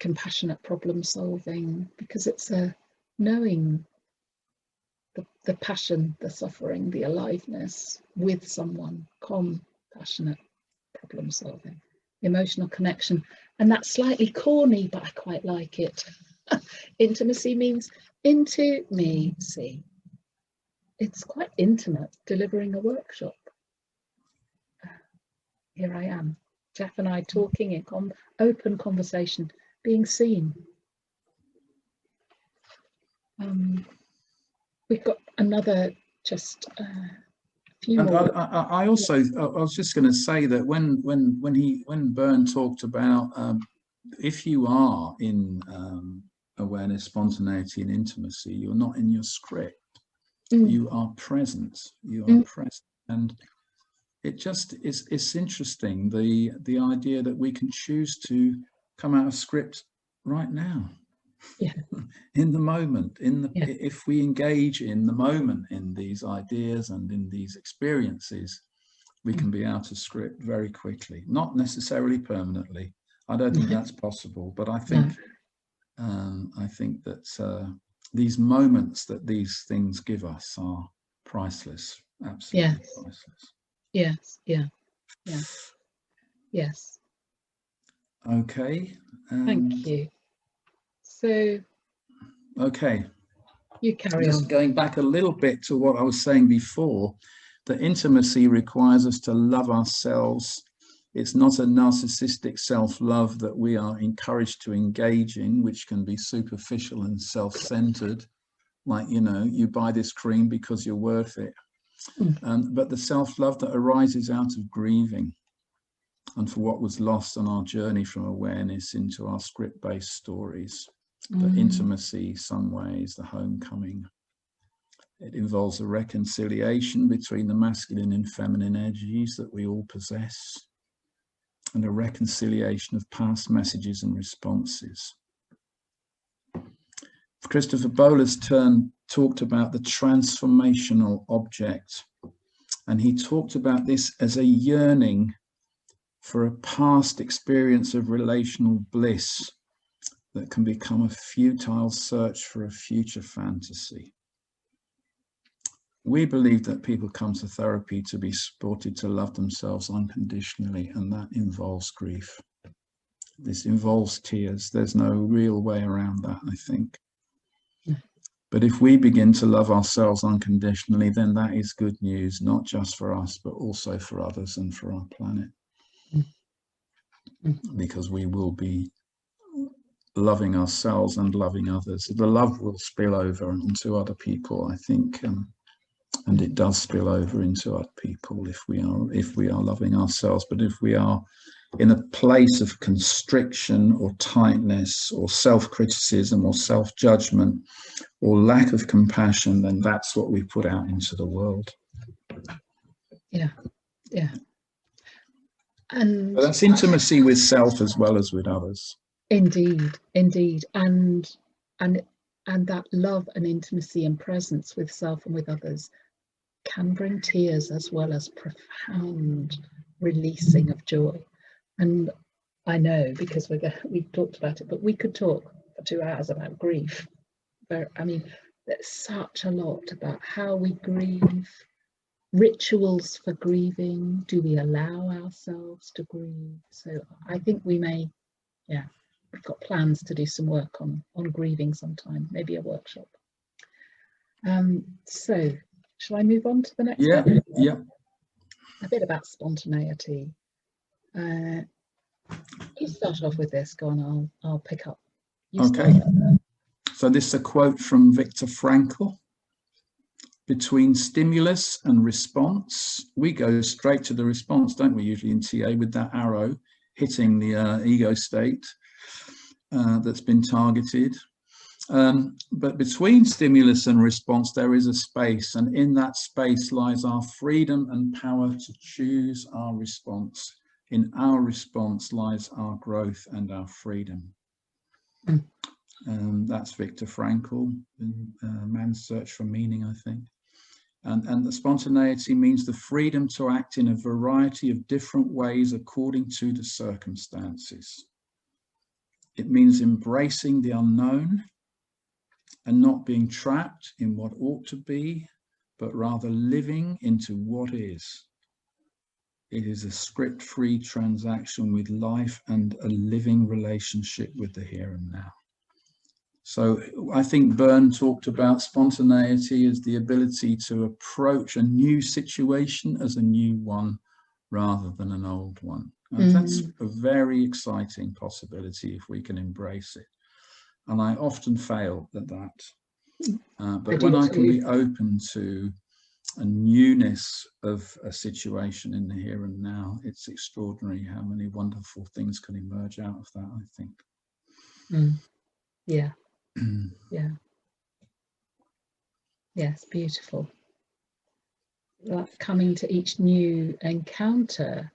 Speaker 3: compassionate problem solving, because it's a knowing the passion, the suffering, the aliveness with someone, compassionate problem solving, emotional connection. And that's slightly corny, but I quite like it. Intimacy means into me, see. It's quite intimate, delivering a workshop. Here I am, Geoff and I talking in open conversation, being seen. We've got another just few more.
Speaker 2: I was just going to say that when Berne talked about if you are in awareness, spontaneity, and intimacy, you're not in your script. You are present. You are present, and it's interesting, the idea that we can choose to come out of script right now.
Speaker 3: Yeah.
Speaker 2: In the moment,
Speaker 3: Yeah.
Speaker 2: if we engage in the moment, in these ideas and in these experiences, we can be out of script very quickly, not necessarily permanently. I don't think that's possible, but I think that these moments that these things give us are priceless, absolutely priceless.
Speaker 3: Yes, yeah, yes.
Speaker 2: Okay.
Speaker 3: Thank you. So,
Speaker 2: okay.
Speaker 3: You carry
Speaker 2: Just
Speaker 3: on.
Speaker 2: going back a little bit to what I was saying before, that intimacy requires us to love ourselves. It's not a narcissistic self-love that we are encouraged to engage in, which can be superficial and self-centered, like, you know, you buy this cream because you're worth it. But the self-love that arises out of grieving and for what was lost on our journey from awareness into our script-based stories. The intimacy, some ways, the homecoming. It involves a reconciliation between the masculine and feminine energies that we all possess, and a reconciliation of past messages and responses. Christopher Bowler's talked about the transformational object, and he talked about this as a yearning for a past experience of relational bliss that can become a futile search for a future fantasy. We believe that people come to therapy to be supported to love themselves unconditionally, and that involves grief. This involves tears. There's no real way around that, I think. But if we begin to love ourselves unconditionally, then that is good news, not just for us, but also for others and for our planet. Because we will be loving ourselves and loving others. The love will spill over into other people, I think, and it does spill over into other people if we are loving ourselves. But if we are in a place of constriction or tightness or self-criticism or self-judgment or lack of compassion, then that's what we put out into the world.
Speaker 3: Yeah. And
Speaker 2: but that's intimacy with self as well as with others.
Speaker 3: Indeed, and that love and intimacy and presence with self and with others can bring tears as well as profound releasing of joy. And I know, because we talked about it, but we could talk for 2 hours about grief. I mean, there's such a lot about how we grieve, rituals for grieving. Do we allow ourselves to grieve? So I think we may, we've got plans to do some work on grieving sometime, maybe a workshop. So shall I move on to the next bit?
Speaker 2: Yeah.
Speaker 3: A bit about spontaneity. You start off with this, go on, I'll pick up.
Speaker 2: Okay. So this is a quote from Viktor Frankl. Between stimulus and response, we go straight to the response, don't we, usually in TA, with that arrow hitting the ego state that's been targeted. But between stimulus and response, there is a space, and in that space lies our freedom and power to choose our response. In our response lies our growth and our freedom. That's Viktor Frankl, in Man's Search for Meaning, I think. And the spontaneity means the freedom to act in a variety of different ways according to the circumstances. It means embracing the unknown and not being trapped in what ought to be, but rather living into what is. It is a script-free transaction with life and a living relationship with the here and now. So I think Berne talked about spontaneity as the ability to approach a new situation as a new one rather than an old one. And that's a very exciting possibility if we can embrace it. And I often fail at that. But when I can be open to a newness of a situation in the here and now, it's extraordinary how many wonderful things can emerge out of that, I think.
Speaker 3: Yeah. Yes, beautiful. That coming to each new encounter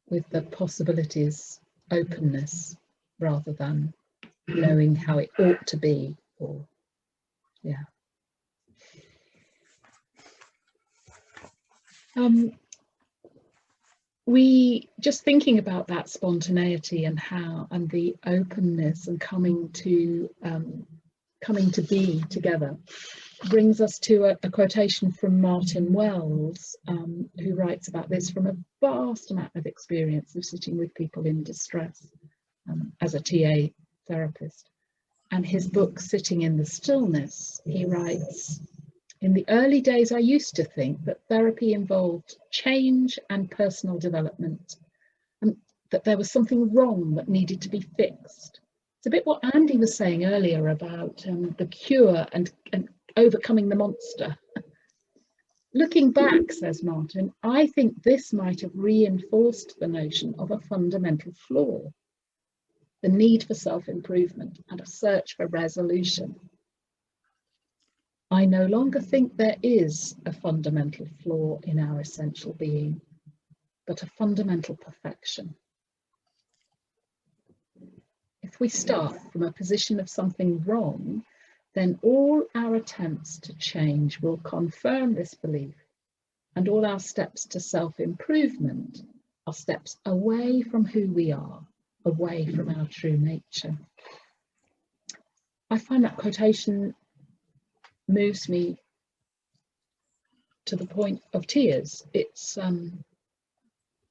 Speaker 3: with the possibilities, openness, rather than knowing how it ought to be, or yeah. We just thinking about that spontaneity and how, and the openness and coming to be together, brings us to a quotation from Martin Wells, who writes about this from a vast amount of experience of sitting with people in distress as a TA therapist. And his book, Sitting in the Stillness, he writes, "In the early days, I used to think that therapy involved change and personal development, and that there was something wrong that needed to be fixed." It's a bit what Andy was saying earlier about the cure and overcoming the monster. Looking back, says Martin, I think this might have reinforced the notion of a fundamental flaw, the need for self-improvement and a search for resolution. I no longer think there is a fundamental flaw in our essential being, but a fundamental perfection. If we start from a position of something wrong, then all our attempts to change will confirm this belief, and all our steps to self-improvement are steps away from who we are, away from our true nature. I find that quotation moves me to the point of tears. It's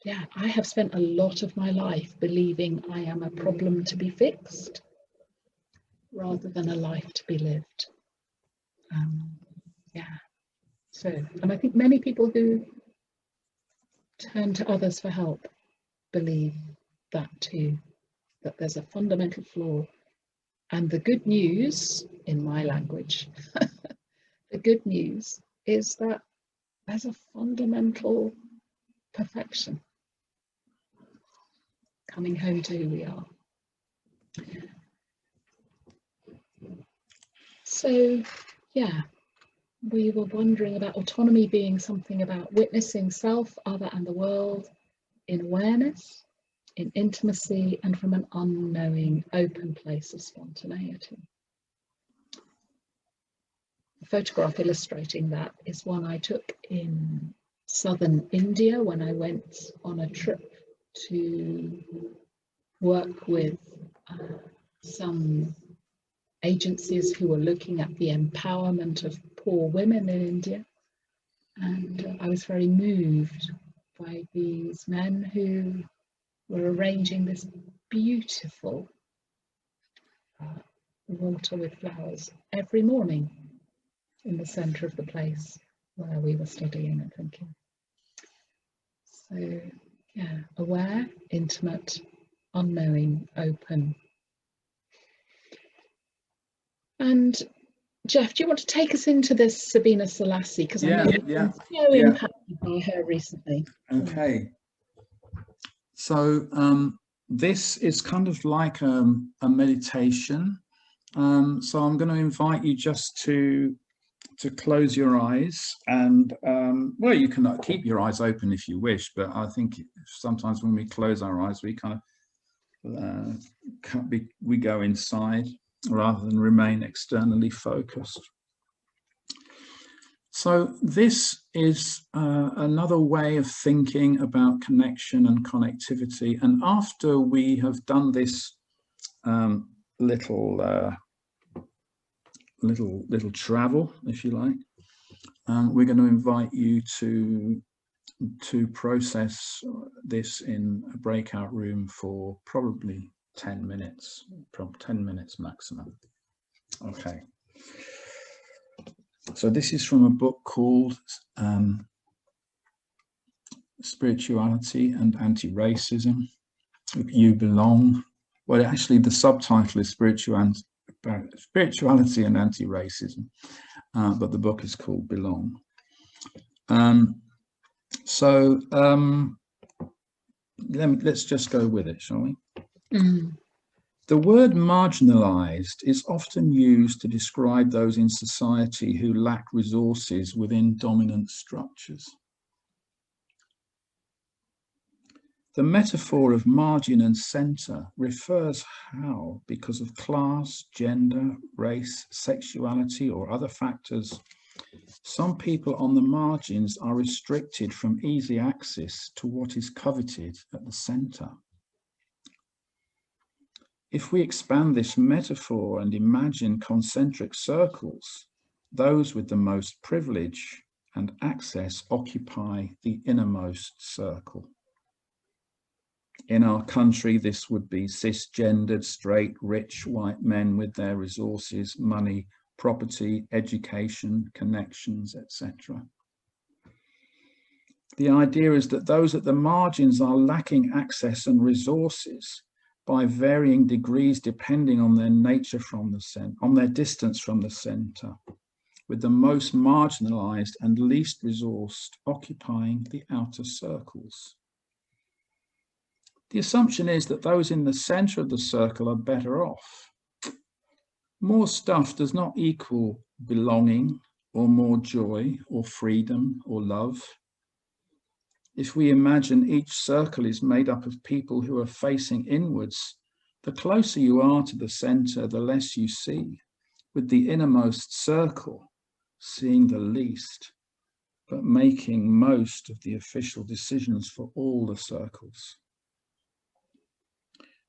Speaker 3: yeah, I have spent a lot of my life believing I am a problem to be fixed rather than a life to be lived. Yeah, so, and I think many people who turn to others for help believe that too, that there's a fundamental flaw. And the good news, in my language, the good news is that there's a fundamental perfection coming home to who we are. So, yeah, we were wondering about autonomy being something about witnessing self, other, and the world in awareness, in intimacy, and from an unknowing, open place of spontaneity. The photograph illustrating that is one I took in southern India when I went on a trip to work with some agencies who were looking at the empowerment of poor women in India. And I was very moved by these men who were arranging this beautiful water with flowers every morning in the centre of the place where we were studying and thinking. So, yeah, aware, intimate, unknowing, open. And Geoff, do you want to take us into this Sabina Selassie? Because I know you've been so impacted by her recently.
Speaker 2: Okay. So this is kind of like a meditation. So I'm going to invite you just to close your eyes, and well, you can keep your eyes open if you wish, but I think sometimes when we close our eyes, we kind of we go inside rather than remain externally focused. So this is another way of thinking about connection and connectivity. And after we have done this little travel, if you like, we're going to invite you to process this in a breakout room for probably 10 minutes, 10 minutes maximum. Okay. So this is from a book called Spirituality and Anti-Racism. You Belong. Well, actually, the subtitle is Spirituality and Anti-Racism, but the book is called Belong. Let's just go with it, shall we? The word marginalized is often used to describe those in society who lack resources within dominant structures. The metaphor of margin and centre refers how, because of class, gender, race, sexuality, or other factors, some people on the margins are restricted from easy access to what is coveted at the centre. If we expand this metaphor and imagine concentric circles, those with the most privilege and access occupy the innermost circle. In our country, this would be cisgendered, straight, rich, white men with their resources, money, property, education, connections, etc. The idea is that those at the margins are lacking access and resources by varying degrees depending on their nature from the center, on their distance from the center, with the most marginalized and least resourced occupying the outer circles. The assumption is that those in the center of the circle are better off. More stuff does not equal belonging or more joy or freedom or love. If we imagine each circle is made up of people who are facing inwards, the closer you are to the center, the less you see, with the innermost circle seeing the least, but making most of the official decisions for all the circles.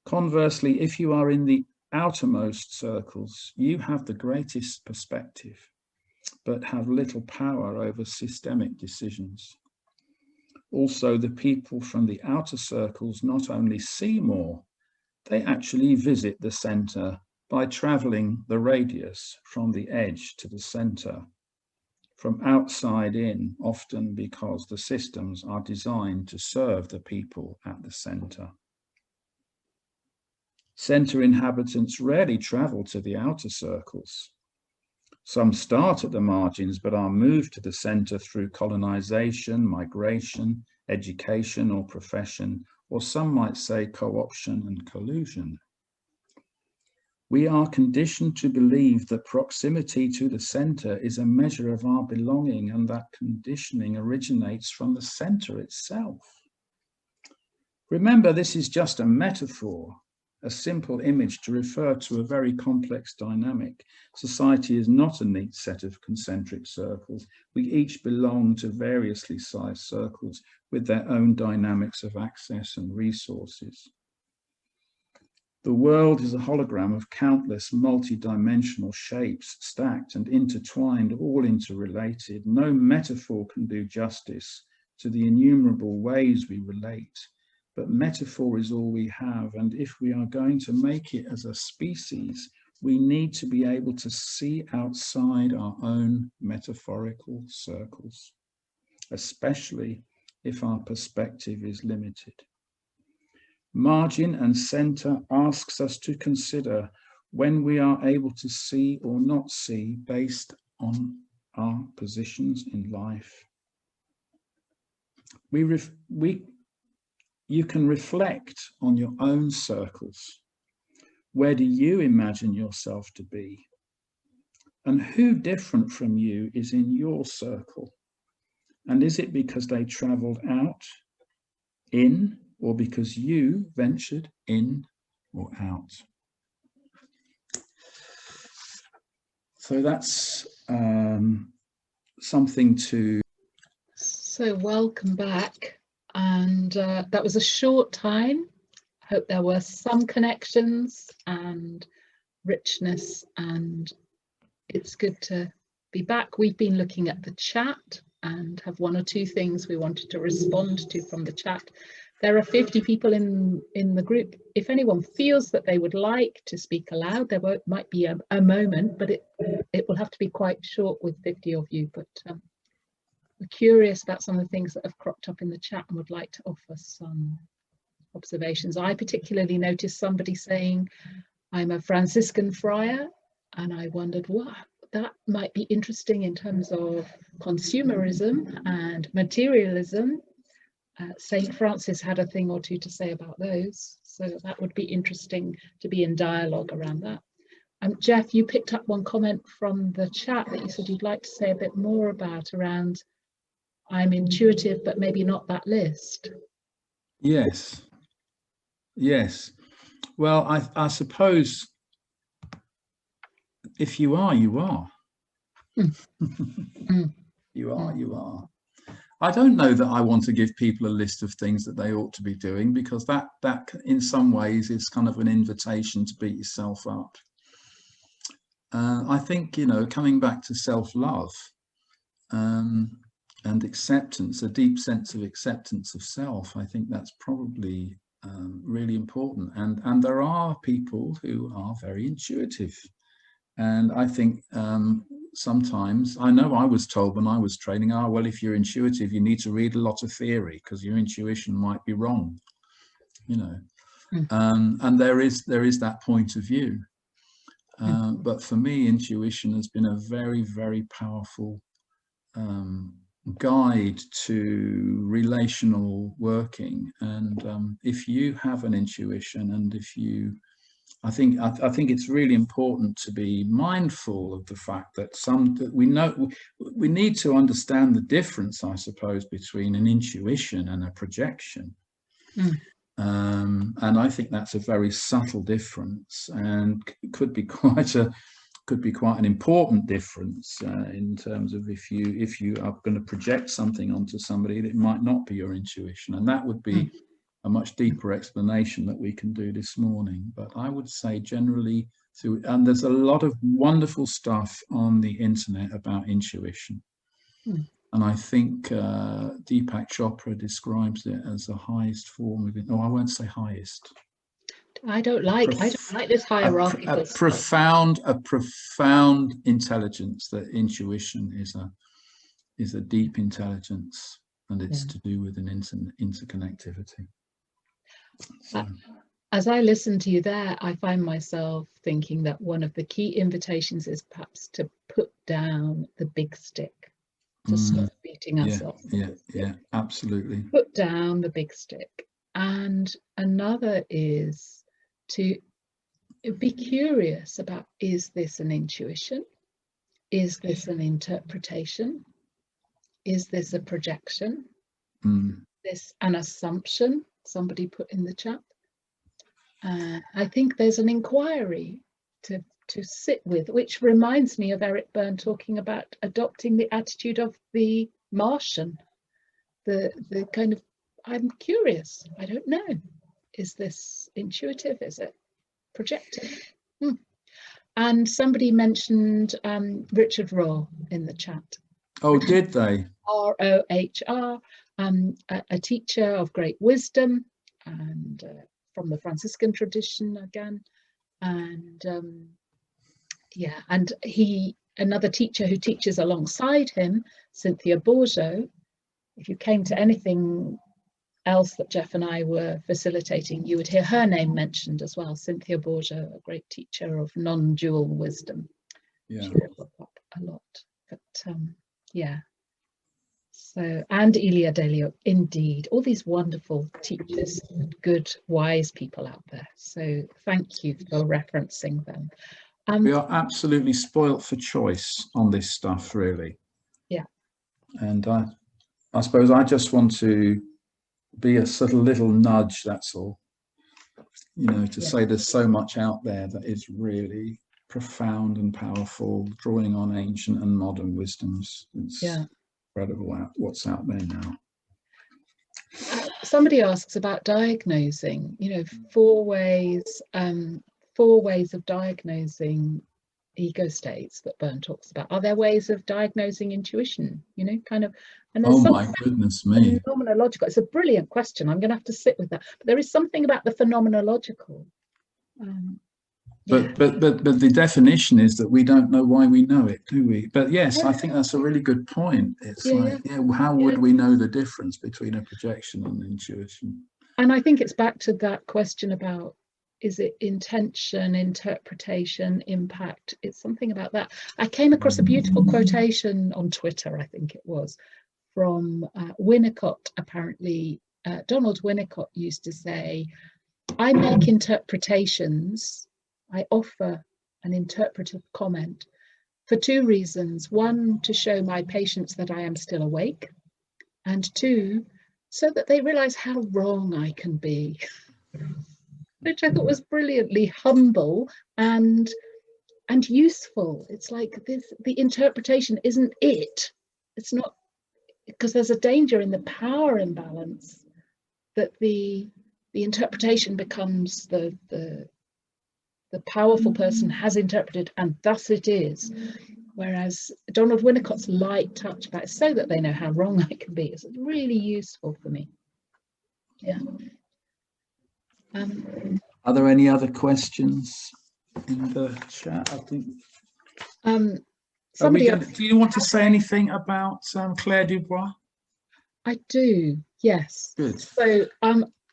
Speaker 2: Conversely, if you are in the outermost circles, you have the greatest perspective, but have little power over systemic decisions. Also, the people from the outer circles not only see more, they actually visit the center by traveling the radius from the edge to the center, from outside in, often because the systems are designed to serve the people at the center. Center inhabitants rarely travel to the outer circles. Some start at the margins, but are moved to the center through colonization, migration, education or profession, or some might say co-option and collusion. We are conditioned to believe that proximity to the center is a measure of our belonging, and that conditioning originates from the center itself. Remember, this is just a metaphor, a simple image to refer to a very complex dynamic. Society is not a neat set of concentric circles. We each belong to variously sized circles with their own dynamics of access and resources. The world is a hologram of countless multi-dimensional shapes, stacked and intertwined, all interrelated. No metaphor can do justice to the innumerable ways we relate. But metaphor is all we have, and if we are going to make it as a species, we need to be able to see outside our own metaphorical circles, especially if our perspective is limited. Margin and center asks us to consider when we are able to see or not see based on our positions in life. You can reflect on your own circles. Where do you imagine yourself to be? And who different from you is in your circle? And is it because they traveled out, in, or because you ventured in or out? So that's something to...
Speaker 3: So welcome back. And that was a short time. I hope there were some connections and richness, and it's good to be back. We've been looking at the chat and have one or two things we wanted to respond to from the chat. There are 50 people in the group. If anyone feels that they would like to speak aloud, there might be a moment, but it will have to be quite short with 50 of you. But we're curious about some of the things that have cropped up in the chat and would like to offer some observations. I particularly noticed somebody saying, I'm a Franciscan friar, and I wondered, wow, that might be interesting in terms of consumerism and materialism. St. Francis had a thing or two to say about those, so that would be interesting to be in dialogue around that. Geoff, you picked up one comment from the chat that you said you'd like to say a bit more about around I'm intuitive, but maybe not that list.
Speaker 2: Yes. Yes. Well, I suppose if you are, you are. You are. I don't know that I want to give people a list of things that they ought to be doing, because that in some ways is kind of an invitation to beat yourself up. I think, you know, coming back to self-love and acceptance, a deep sense of acceptance of self, I think that's probably really important. And there are people who are very intuitive. And I think sometimes, I know I was told when I was training, oh, well, if you're intuitive, you need to read a lot of theory because your intuition might be wrong, you know. And there is that point of view. But for me, intuition has been a very, very powerful guide to relational working. And if you have an intuition, and if you, I think it's really important to be mindful of the fact that we need to understand the difference, I suppose, between an intuition and a projection. And I think that's a very subtle difference, and could be quite an important difference in terms of if you are going to project something onto somebody that might not be your intuition, and that would be a much deeper explanation that we can do this morning. But I would say generally and there's a lot of wonderful stuff on the internet about intuition. And I think Deepak Chopra describes it as the highest form of it. No, I won't say highest.
Speaker 3: I don't like this hierarchical
Speaker 2: a profound intelligence. That intuition is a deep intelligence, and it's to do with an interconnectivity. So.
Speaker 3: As I listen to you there, I find myself thinking that one of the key invitations is perhaps to put down the big stick, to stop beating ourselves.
Speaker 2: Yeah, absolutely.
Speaker 3: Put down the big stick. And another is to be curious about, is this an intuition? Is this an interpretation? Is this a projection? This an assumption? Somebody put in the chat. I think there's an inquiry to sit with, which reminds me of Eric Berne talking about adopting the attitude of the Martian, the kind of, I'm curious, I don't know, is this intuitive, is it projective? And somebody mentioned Richard Rohr in the chat.
Speaker 2: Oh, did they?
Speaker 3: R-O-H-R, a teacher of great wisdom, and from the Franciscan tradition again, and yeah, and another teacher who teaches alongside him, Cynthia Bourgeau. If you came to anything else that Geoff and I were facilitating, you would hear her name mentioned as well. Cynthia Bourgeau, a great teacher of non-dual wisdom.
Speaker 2: Yeah,
Speaker 3: she will pop up a lot, but yeah. So, and Ilia Delio, indeed, all these wonderful teachers, good, wise people out there. So thank you for referencing them.
Speaker 2: We are absolutely spoilt for choice on this stuff, really.
Speaker 3: Yeah.
Speaker 2: And I suppose I just want to be a sort of little nudge, that's all. You know, to say there's so much out there that is really profound and powerful, drawing on ancient and modern wisdoms. It's incredible what's out there now.
Speaker 3: Somebody asks about diagnosing, you know, four ways of diagnosing ego states that Berne talks about. Are there ways of diagnosing intuition, you know, kind of? And there's
Speaker 2: my goodness me.
Speaker 3: Phenomenological. It's a brilliant question. I'm going to have to sit with that. But there is something about the phenomenological.
Speaker 2: But the definition is that we don't know why we know it, do we? But yes, I think that's a really good point. It's how would we know the difference between a projection and intuition?
Speaker 3: And I think it's back to that question about, is it intention, interpretation, impact? It's something about that. I came across a beautiful quotation on Twitter, I think it was, from Winnicott. Apparently, Donald Winnicott used to say, I make interpretations, I offer an interpretive comment for two reasons. One, to show my patients that I am still awake, and two, so that they realise how wrong I can be, which I thought was brilliantly humble and useful. It's like this, the interpretation isn't it. It's not, because there's a danger in the power imbalance that the interpretation becomes the powerful person has interpreted and thus it is. Whereas Donald Winnicott's light touch about it, so that they know how wrong I can be, is really useful for me. Yeah.
Speaker 2: Are there any other questions in the chat? I think. Do you want to say anything about Claire Dubois?
Speaker 3: I do, yes.
Speaker 2: Good.
Speaker 3: So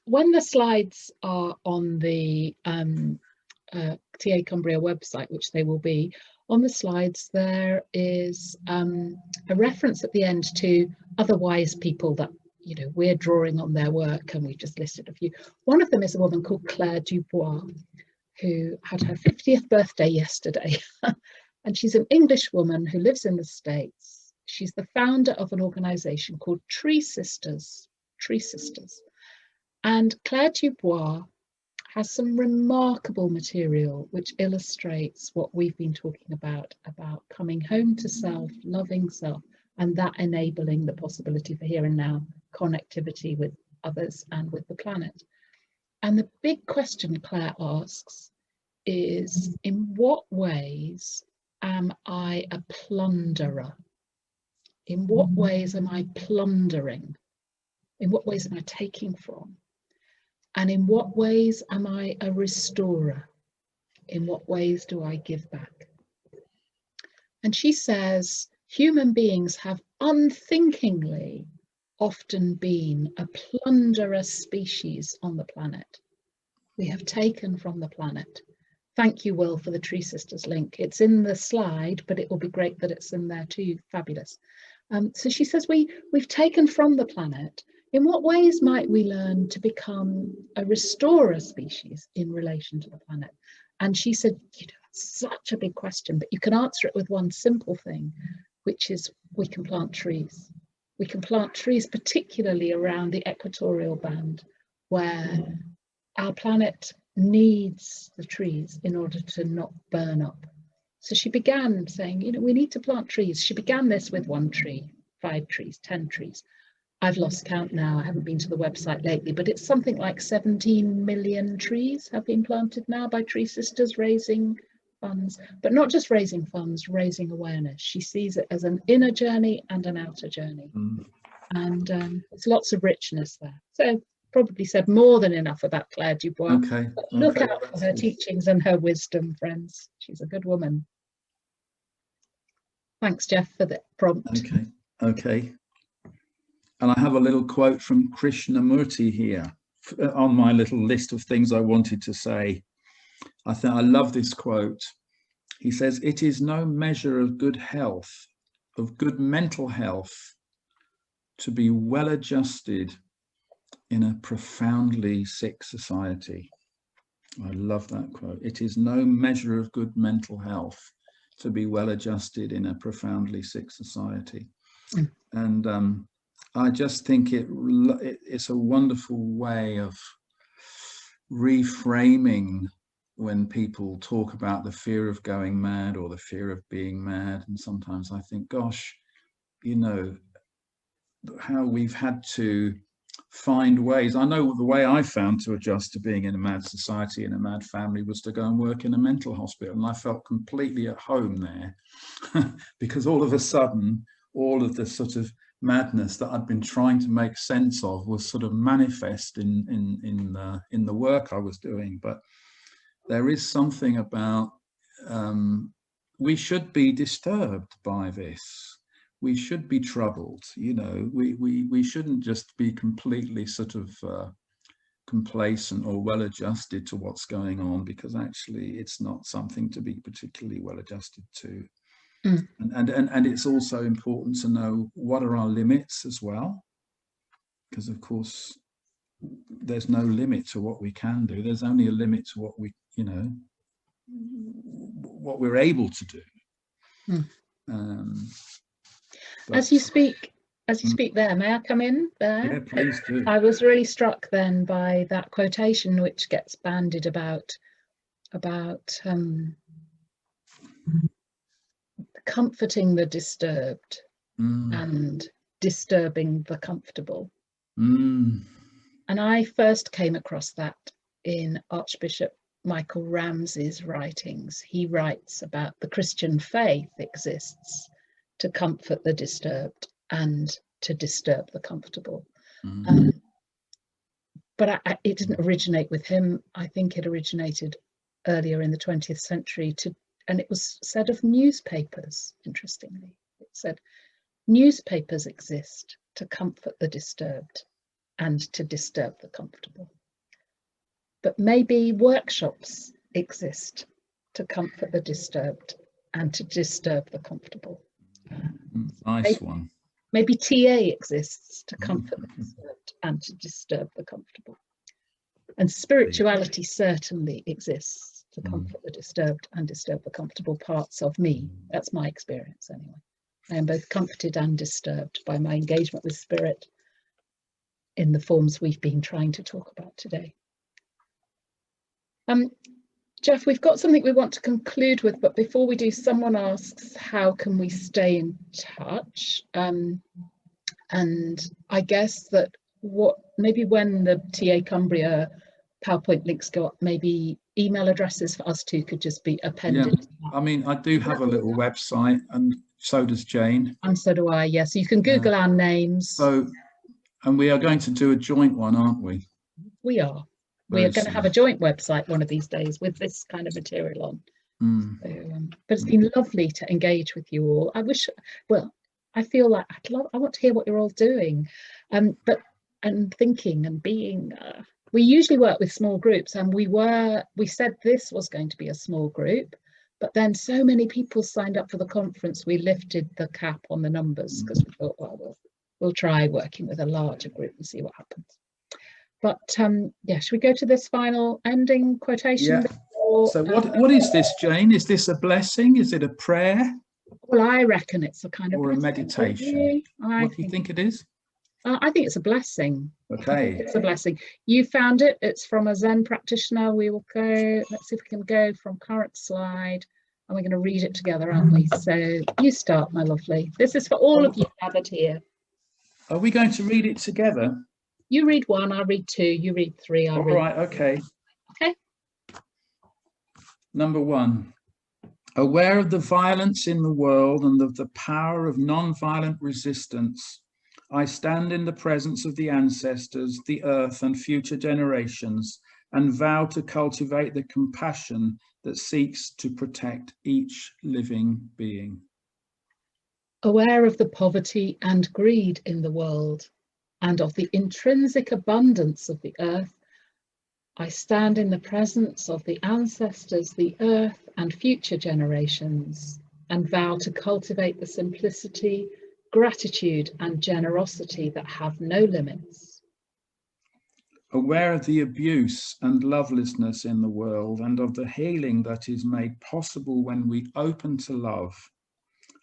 Speaker 3: when the slides are on the TA Cumbria website, which they will be, on the slides there is a reference at the end to other wise people that, you know, we're drawing on their work, and we just listed a few. One of them is a woman called Claire Dubois, who had her 50th birthday yesterday. And she's an English woman who lives in the States. She's the founder of an organization called Tree Sisters. And Claire Dubois has some remarkable material which illustrates what we've been talking about coming home to self, loving self, and that enabling the possibility for here and now connectivity with others and with the planet. And the big question Claire asks is, in what ways am I a plunderer? In what ways am I plundering? In what ways am I taking from? And in what ways am I a restorer? In what ways do I give back? And she says, human beings have unthinkingly often been a plunderer species on the planet. We have taken from the planet. Thank you, Will, for the Tree Sisters link. It's in the slide, but it will be great that it's in there too. Fabulous. So she says we've taken from the planet. In what ways might we learn to become a restorer species in relation to the planet? And she said, you know, that's such a big question, but you can answer it with one simple thing, which is we can plant trees. We can plant trees, particularly around the equatorial band, where our planet needs the trees in order to not burn up. So she began saying, you know, we need to plant trees. She began this with 1 tree, 5 trees, 10 trees. I've lost count now. I haven't been to the website lately, but it's something like 17 million trees have been planted now by Tree Sisters, raising funds, but not just raising funds, raising awareness. She sees it as an inner journey and an outer journey. And there's lots of richness there. So probably said more than enough about Claire Dubois.
Speaker 2: Okay.
Speaker 3: Look out for her teachings and her wisdom, friends. She's a good woman. Thanks, Geoff, for the prompt.
Speaker 2: Okay. And I have a little quote from Krishnamurti here on my little list of things I wanted to say. I love this quote. He says, "It is no measure of good health, of good mental health, to be well adjusted in a profoundly sick society." I love that quote. It is no measure of good mental health to be well adjusted in a profoundly sick society. And I just think it's a wonderful way of reframing when people talk about the fear of going mad or the fear of being mad. And sometimes I think, gosh, you know, how we've had to find ways. I know the way I found to adjust to being in a mad society, in a mad family, was to go and work in a mental hospital. And I felt completely at home there because all of a sudden, all of the sort of madness that I'd been trying to make sense of was sort of manifest in the work I was doing. But there is something about we should be disturbed by this. We should be troubled, you know. We shouldn't just be completely sort of complacent or well adjusted to what's going on, because actually it's not something to be particularly well adjusted to. And it's also important to know what are our limits as well, because of course there's no limit to what we can do. There's only a limit to what we, you know, what we're able to do. As
Speaker 3: you speak as you speak there, may I come in there?
Speaker 2: Yeah, please do.
Speaker 3: I was really struck then by that quotation which gets bandied about comforting the disturbed and disturbing the comfortable. And I first came across that in Archbishop Michael Ramsey's writings. He writes about the Christian faith exists to comfort the disturbed and to disturb the comfortable. But it didn't originate with him. I think it originated earlier in the 20th century, and it was said of newspapers, interestingly. It said, newspapers exist to comfort the disturbed and to disturb the comfortable. But maybe workshops exist to comfort the disturbed and to disturb the comfortable.
Speaker 2: Nice one.
Speaker 3: Maybe TA exists to comfort the disturbed and to disturb the comfortable. And spirituality certainly exists to comfort the disturbed and disturb the comfortable parts of me. That's my experience anyway. I am both comforted and disturbed by my engagement with spirit in the forms we've been trying to talk about today. Geoff, we've got something we want to conclude with, but before we do, someone asks, how can we stay in touch? And I guess that maybe when the TA Cumbria PowerPoint links go up, maybe email addresses for us two could just be appended.
Speaker 2: Yeah, I mean, I do have a little website, and so does Jane.
Speaker 3: And so do I, yeah. So you can Google our names.
Speaker 2: So, and we are going to do a joint one, aren't we?
Speaker 3: We are. We are going to have a joint website one of these days with this kind of material on. So, but it's been lovely to engage with you all. I feel like I want to hear what you're all doing, and thinking and being. We usually work with small groups, and we said this was going to be a small group, but then so many people signed up for the conference, we lifted the cap on the numbers because we thought, well, we'll try working with a larger group and see what happens. But yeah, should we go to this final ending quotation?
Speaker 2: Yeah. So what is this, Jane? Is this a blessing? Is it a prayer?
Speaker 3: Well, I reckon it's a kind of
Speaker 2: or a meditation. What do you think it is?
Speaker 3: I think it's a blessing.
Speaker 2: Okay.
Speaker 3: It's a blessing. You found it. It's from a Zen practitioner. We will go. Let's see if we can go from current slide, and we're going to read it together, aren't we? So you start, my lovely. This is for all of you gathered here.
Speaker 2: Are we going to read it together?
Speaker 3: You read one, I read two, you read three, I read.
Speaker 2: All right, okay.
Speaker 3: Okay.
Speaker 2: Number 1. Aware of the violence in the world and of the power of non-violent resistance, I stand in the presence of the ancestors, the earth and future generations, and vow to cultivate the compassion that seeks to protect each living being.
Speaker 3: Aware of the poverty and greed in the world, and of the intrinsic abundance of the earth, I stand in the presence of the ancestors, the earth, and future generations, and vow to cultivate the simplicity, gratitude, and generosity that have no limits.
Speaker 2: Aware of the abuse and lovelessness in the world, and of the healing that is made possible when we open to love,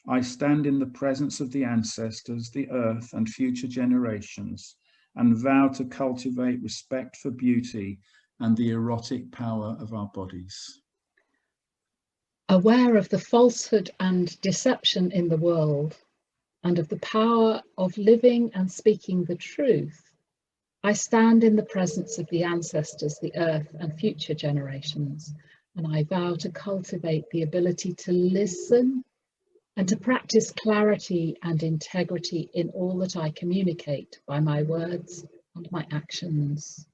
Speaker 2: I stand in the presence of the ancestors, the earth, and future generations, and vow to cultivate respect for beauty and the erotic power of our bodies.
Speaker 3: Aware of the falsehood and deception in the world, and of the power of living and speaking the truth, I stand in the presence of the ancestors, the earth, and future generations, and I vow to cultivate the ability to listen and to practice clarity and integrity in all that I communicate by my words and my actions.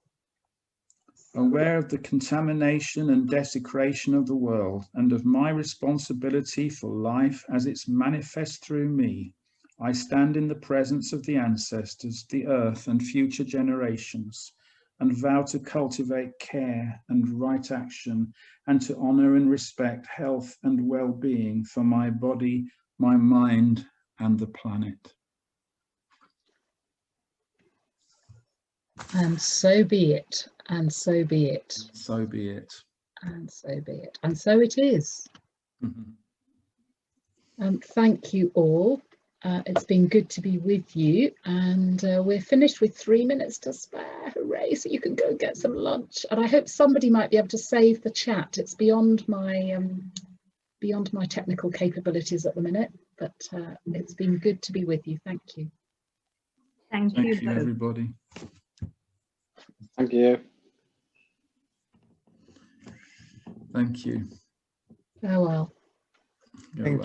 Speaker 2: Aware of the contamination and desecration of the world, and of my responsibility for life as it's manifest through me, I stand in the presence of the ancestors, the earth, and future generations, and vow to cultivate care and right action, and to honor and respect health and well-being for my body, my mind, and the planet.
Speaker 3: And so be it, and so be it.
Speaker 2: So be it.
Speaker 3: And so be it. And so it is. Thank you all. It's been good to be with you, and we're finished with 3 minutes to spare. Hooray! So you can go get some lunch, and I hope somebody might be able to save the chat. It's beyond my technical capabilities at the minute, but it's been good to be with you. Thank you.
Speaker 5: Thank you both.
Speaker 2: Everybody.
Speaker 6: Thank you.
Speaker 2: Thank you.
Speaker 3: Farewell.
Speaker 2: Go well.